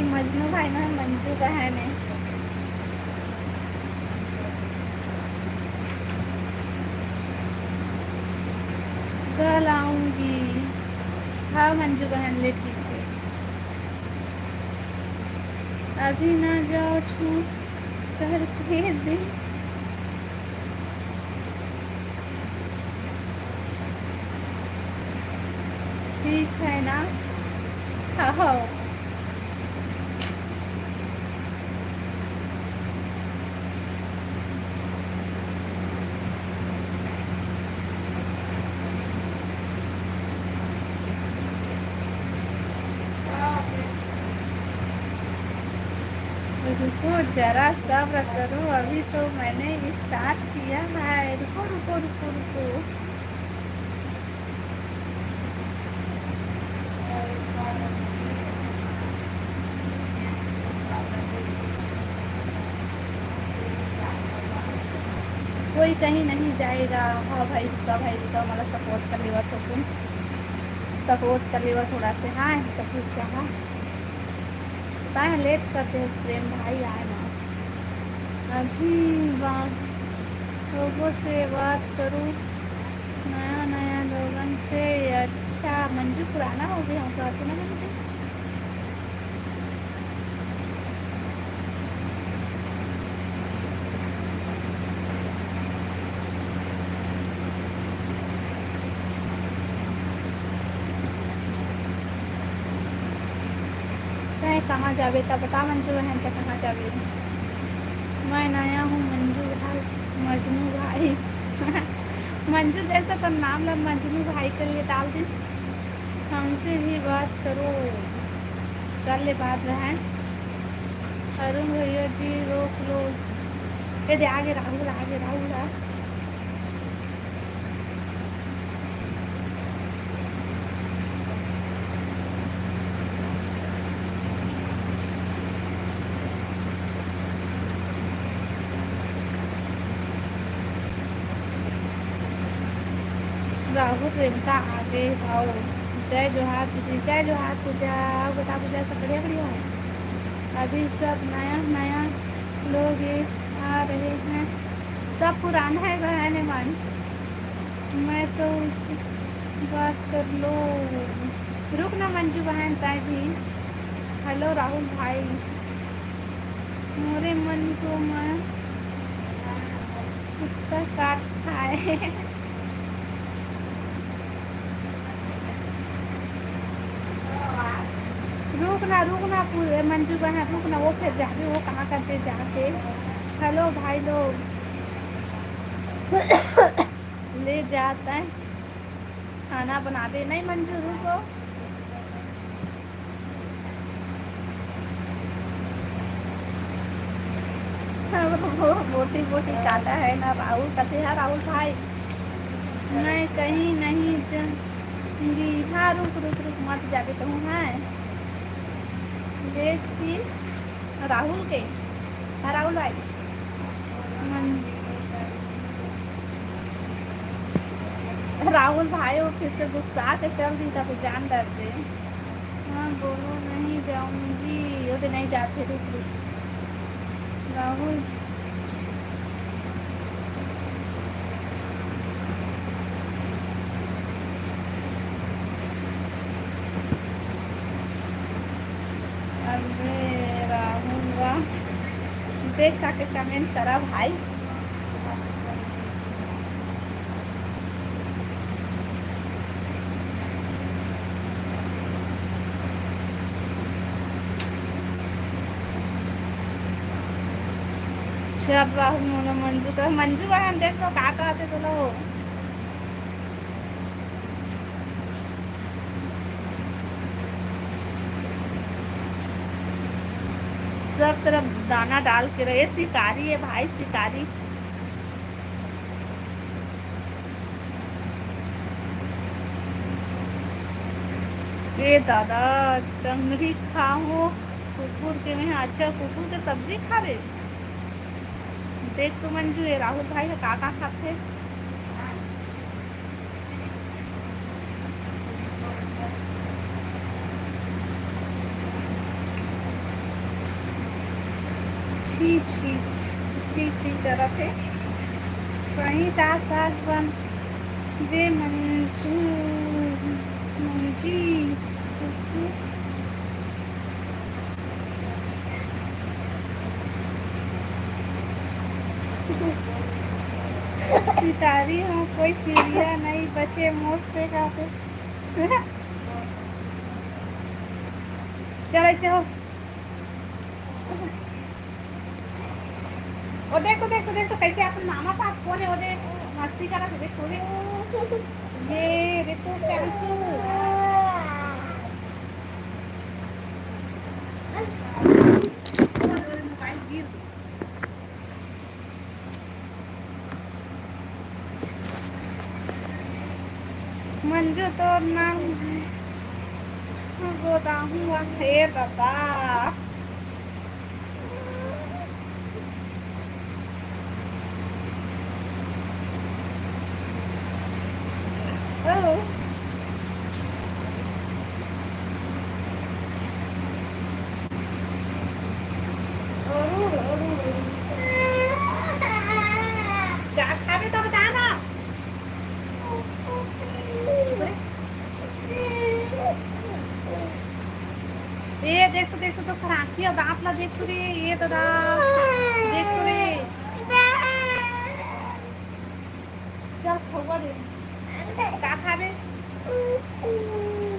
मजनू भाई ना मंजू बहन है। कल आऊंगी। हाँ मंजू बहन ले ठीक है। अभी ना जाओ छूट करके दे। ठीक है ना। हाँ रुको जरा सब्र करो अभी तो मैंने स्टार्ट किया है। रुको रुको रुको रुको। कोई कहीं नहीं जाएगा। हाँ भाई रुका मला सपोर्ट कर लेवा तो सपोर्ट कर लेवा थोड़ा से। हाँ सब कुछ हाँ बताए लेट करते हैं प्रेम भाई आए ना। अभी बात लोगों से बात करूँ नया नया लोगन से। अच्छा मंजू पुराना हो गया हूँ तो ना मुझे। चाहे कहाँ जावे तब बता मंजू बहन तो कहाँ जावे। मैं नया हूँ मंजू भाई। मजनू भाई। मंजू जैसा तो नाम ला मजनू भाई के लिए डाल दिस। हमसे भी बात करो। कर ले बात रहे। अरुण भैया जी रोक लो। ये दे आगे राहुल आगे राहुल आ। राहुल रेवता आगे आओ। जय जोहार पूजी जय जोहार पूजा। बता पूजा सब बढ़िया बढ़िया है। अभी सब नया नया लोग ये आ रहे हैं। सब पुराना है बहन मन। मैं तो उससे बात कर लो। रुक ना मंजू बहन ताई भी। हेलो राहुल भाई। मोरे मन को मैं कुत्ता काट खाए। रुक ना मंजू बहन रुक ना वो फिर जाके वो कहाँ करते जाके। हेलो भाई लोग। ले जाता है। खाना बनाते नहीं मंजू रुको। वो बोटी बोटी काटा है ना राहुल कहते हैं राहुल भाई। मैं कहीं नहीं जाऊंगी। हाँ रुक रुक रुक मत जाके कहूँ है। ये किस राहुल के। हाँ राहुल भाई। मन- राहुल भाई वो फिर से गुस्सा के चल दी था तो जान डरते। हाँ बोलो नहीं जाऊंगी। वो तो नहीं जाते रुक रुक। राहुल अरे राहुल वाह। देख ताके कमेंट करा भाई। चल राहुल मोनो मंजू का मंजू बहन देख तो का कहते तो लोग। सब तरफ दाना डाल के रहे। शिकारी है भाई शिकारी। ए दादा टंगड़ी खाओ। कुकुर के में अच्छा कुकुर के सब्जी खा रहे। देख तो मंजू ये राहुल भाई का का खाते। छी छी छी छी करते। सही का साग बन वे मंजू मंजी। सितारी हूँ कोई चिड़िया नहीं बचे मोर से खाते। चल ऐसे हो। वो देख तो कैसे अपन मामा साहब कौन है वो देख। मस्ती करा तो देख वो देख। ये देखो कैंसू। मोबाइल गिर। मंजू तो नाम गोदाम है दादा। क्या खावे तो बताना। ये देख तो खराकी और दांत ला देख तो रे ये तो दांत देख तो रे चल खवा दे का खाबे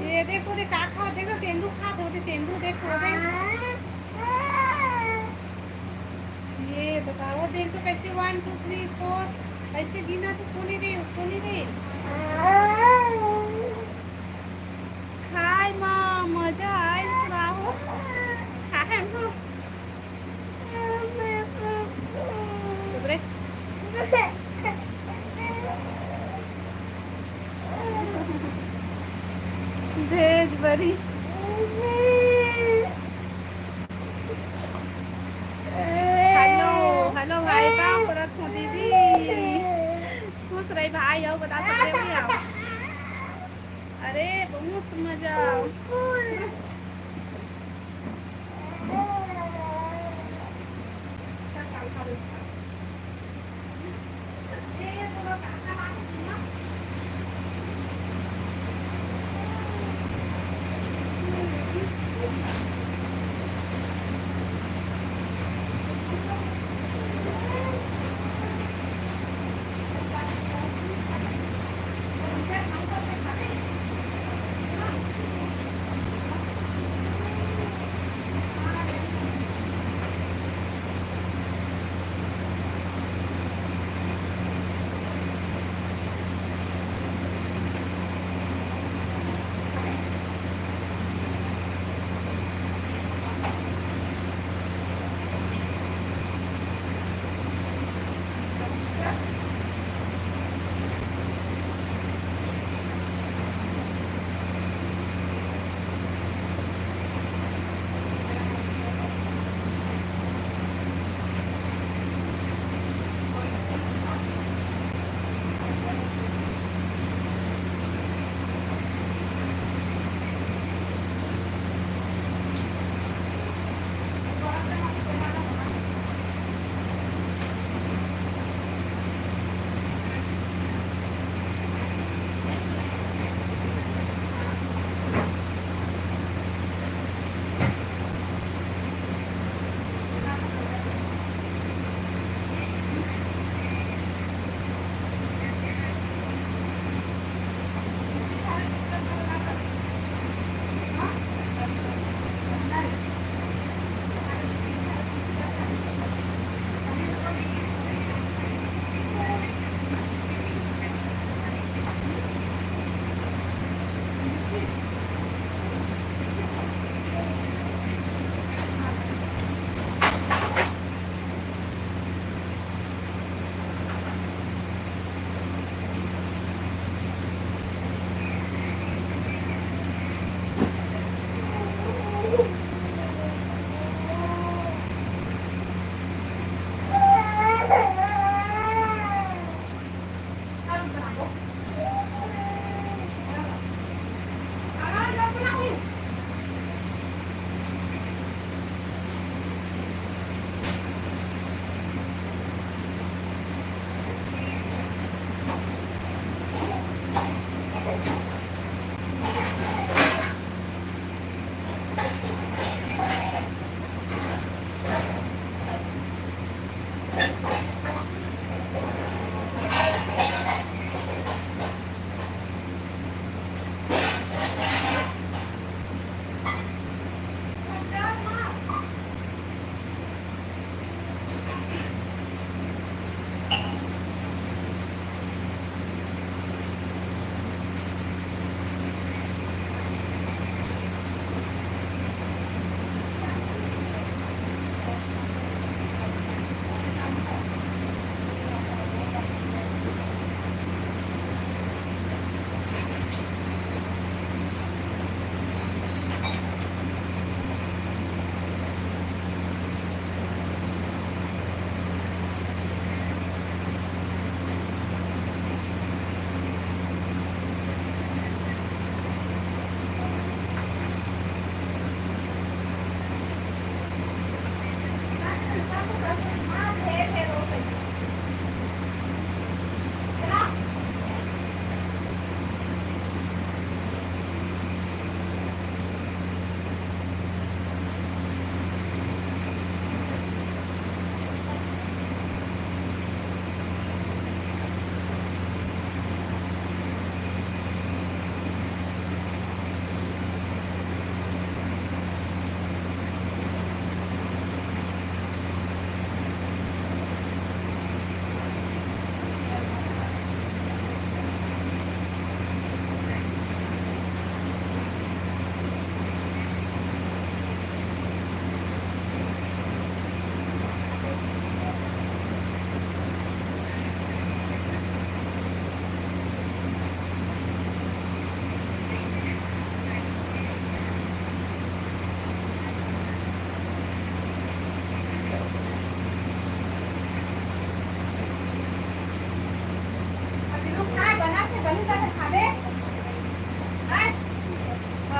ये देखो रे का खा देखो तेंदू खा दे तेंदू देखो दे ये बताओ देख तो कैसे 1 2 3 4 ऐसे गिना तो खोली रे खाए माँ मजा आए राहो खाए माँ चुप रे भेज बरी हेलो हेलो भाई बाप परत हूँ दीदी खुश रही भाई आओ बता सकते भैया अरे बहुत मजा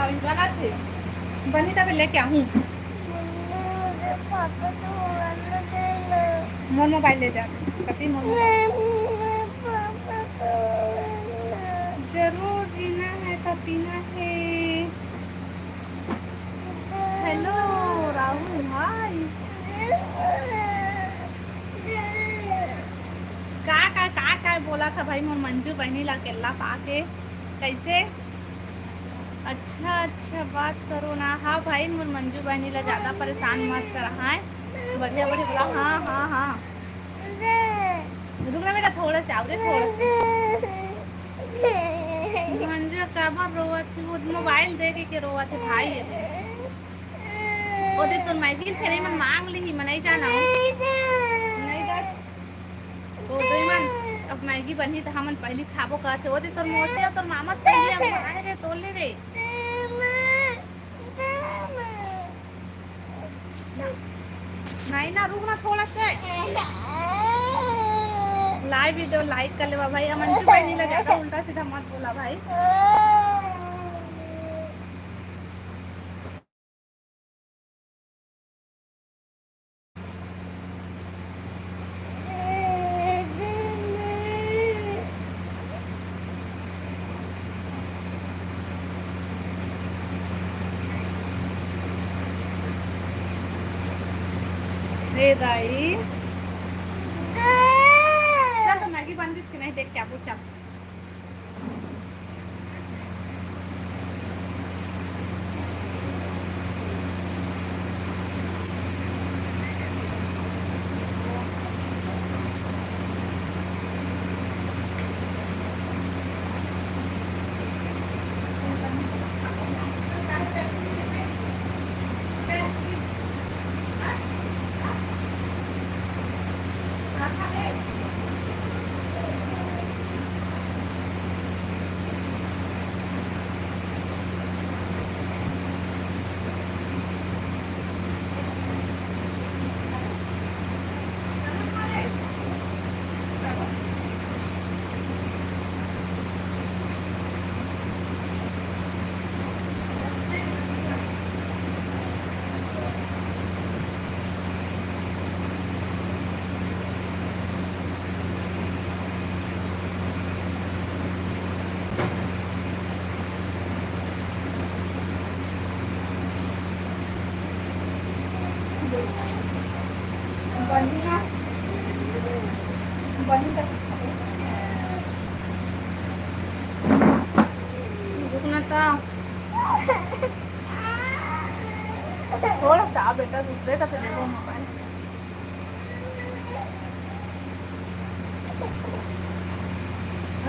अभी बना थे बनी तब लेके आऊँ। मोर मोबाइल ले जा कति मोर जरूर जीना है तो पीना है। हेलो राहुल भाई का बोला था भाई मोर मंजू बहनी ला केला पाके कैसे। अच्छा बात करो ना। हाँ भाई मोर मंजू बहनी ला ज़्यादा परेशान मत कर। हाँ बढ़िया बोला। हाँ रुकना बेटा थोड़ा से आवरे थोड़ा से मंजू काबर रोवत थी वो मोबाइल दे के रोवत है भाई ये ओदे तोर मैगी फेरे मन मांग ली मन नहीं जाना नहीं दस तो दो मन अब मैगी बनी तो हमन पहली खाबो कहते ओदे तोर मौसी और तोर मामा पहले अब आए रे तोले रे नहीं ना रुकना थोड़ा से लाइव वीडियो लाइक कर ले भाई। मंजू भाई नहीं लगा ज्यादा उल्टा सीधा मत बोला भाई। दाई चल तो मैगी बन गई इसकी नहीं देख क्या पूछा। रुकना था थोड़ा सा बेटा दूसरे का फिर देखो मोबाइल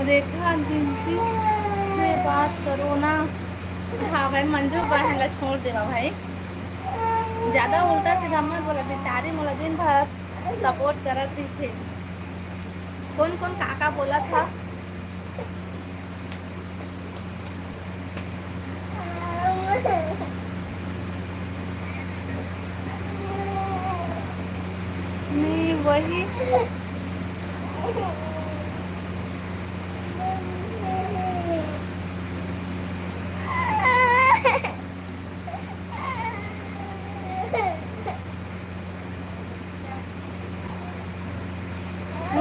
रेखा दीदी से बात करो ना। हाँ भाई मंजू बहन ला छोड़ देवा भाई ज्यादा उल्टा सीधा मत बोला बेचारी मोला दिन भर सपोर्ट करत रही थे। कौन कौन काका बोला था मैं वही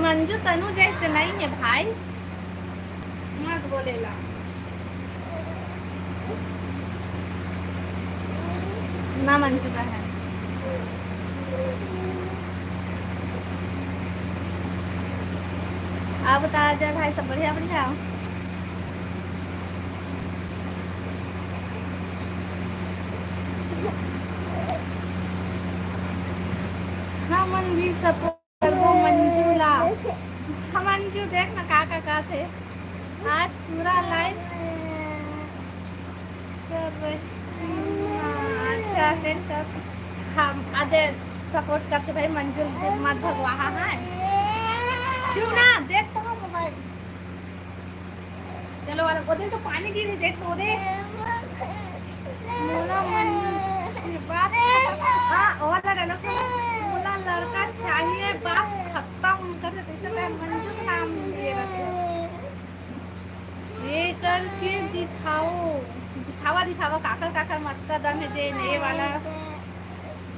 मंजू तनु जैसे नहीं है भाई मत बोलेला। ना मंजू का है आप बता जाए भाई सब बढ़िया बढ़िया। हाँ मन भी सपोर्ट करबो मंजू ला। हाँ मंजू देख ना का थे आज पूरा लाइव कर रहे। अच्छा देख हम आधे सपोर्ट करते भाई मंजू मत भगवा है चुना देख तो मोबाइल चलो वाला वो देख तो पानी गिरी देख तो दे मोला मंजू बात हाँ और डायलॉग मोला लड़का चाहिए बात खत्म कर जैसे मैं मंजू का नाम लिए रखे ये करके दिखाओ दिखावा दिखावा काकर काकर मत का दम है जे ये वाला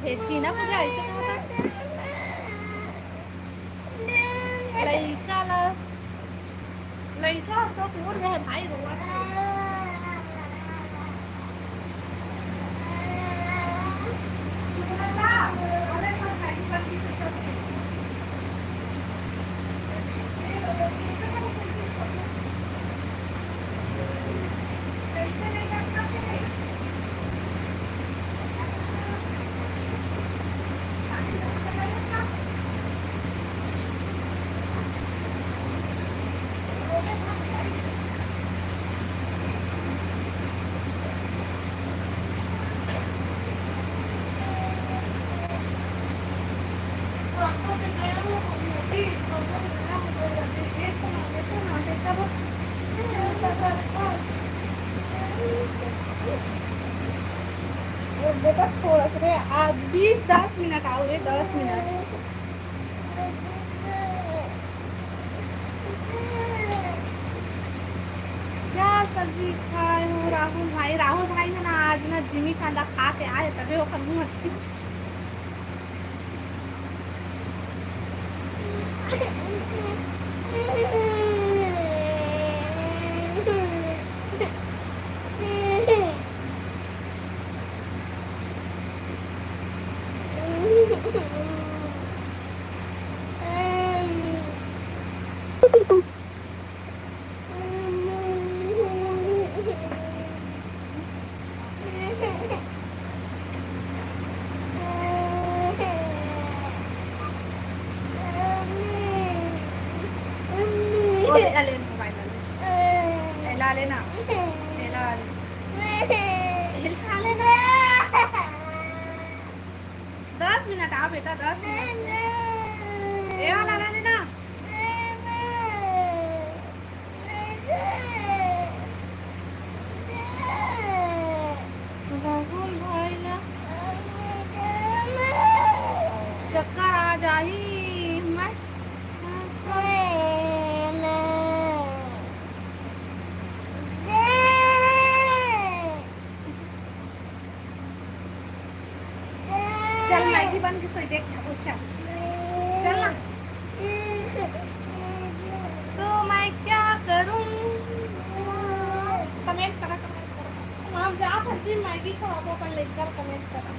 भेजी ना पूजा ऐसे कहा था लड़का लस लड़का तो पूर गए भाई रोआ बेटा थोड़ा सा 20-10 मिनट आओ रे 10 मिनट क्या सब्जी खाए हो राहुल भाई है ना आज ना जिमी खांदा खा के आए तभी वो कर मुँह ले मोबाइल ला लेना हिलका लेना 10 मिनट आओ बेटा 10 मिनट ये वाला ला लेना राहुल भाई ना चक्कर आ जाही मैं चल मैगी बन के सोई देख अच्छा चल ना तो मैं क्या करूं कमेंट करा हम जा जी मैगी खाओ अपन लेकर कमेंट करा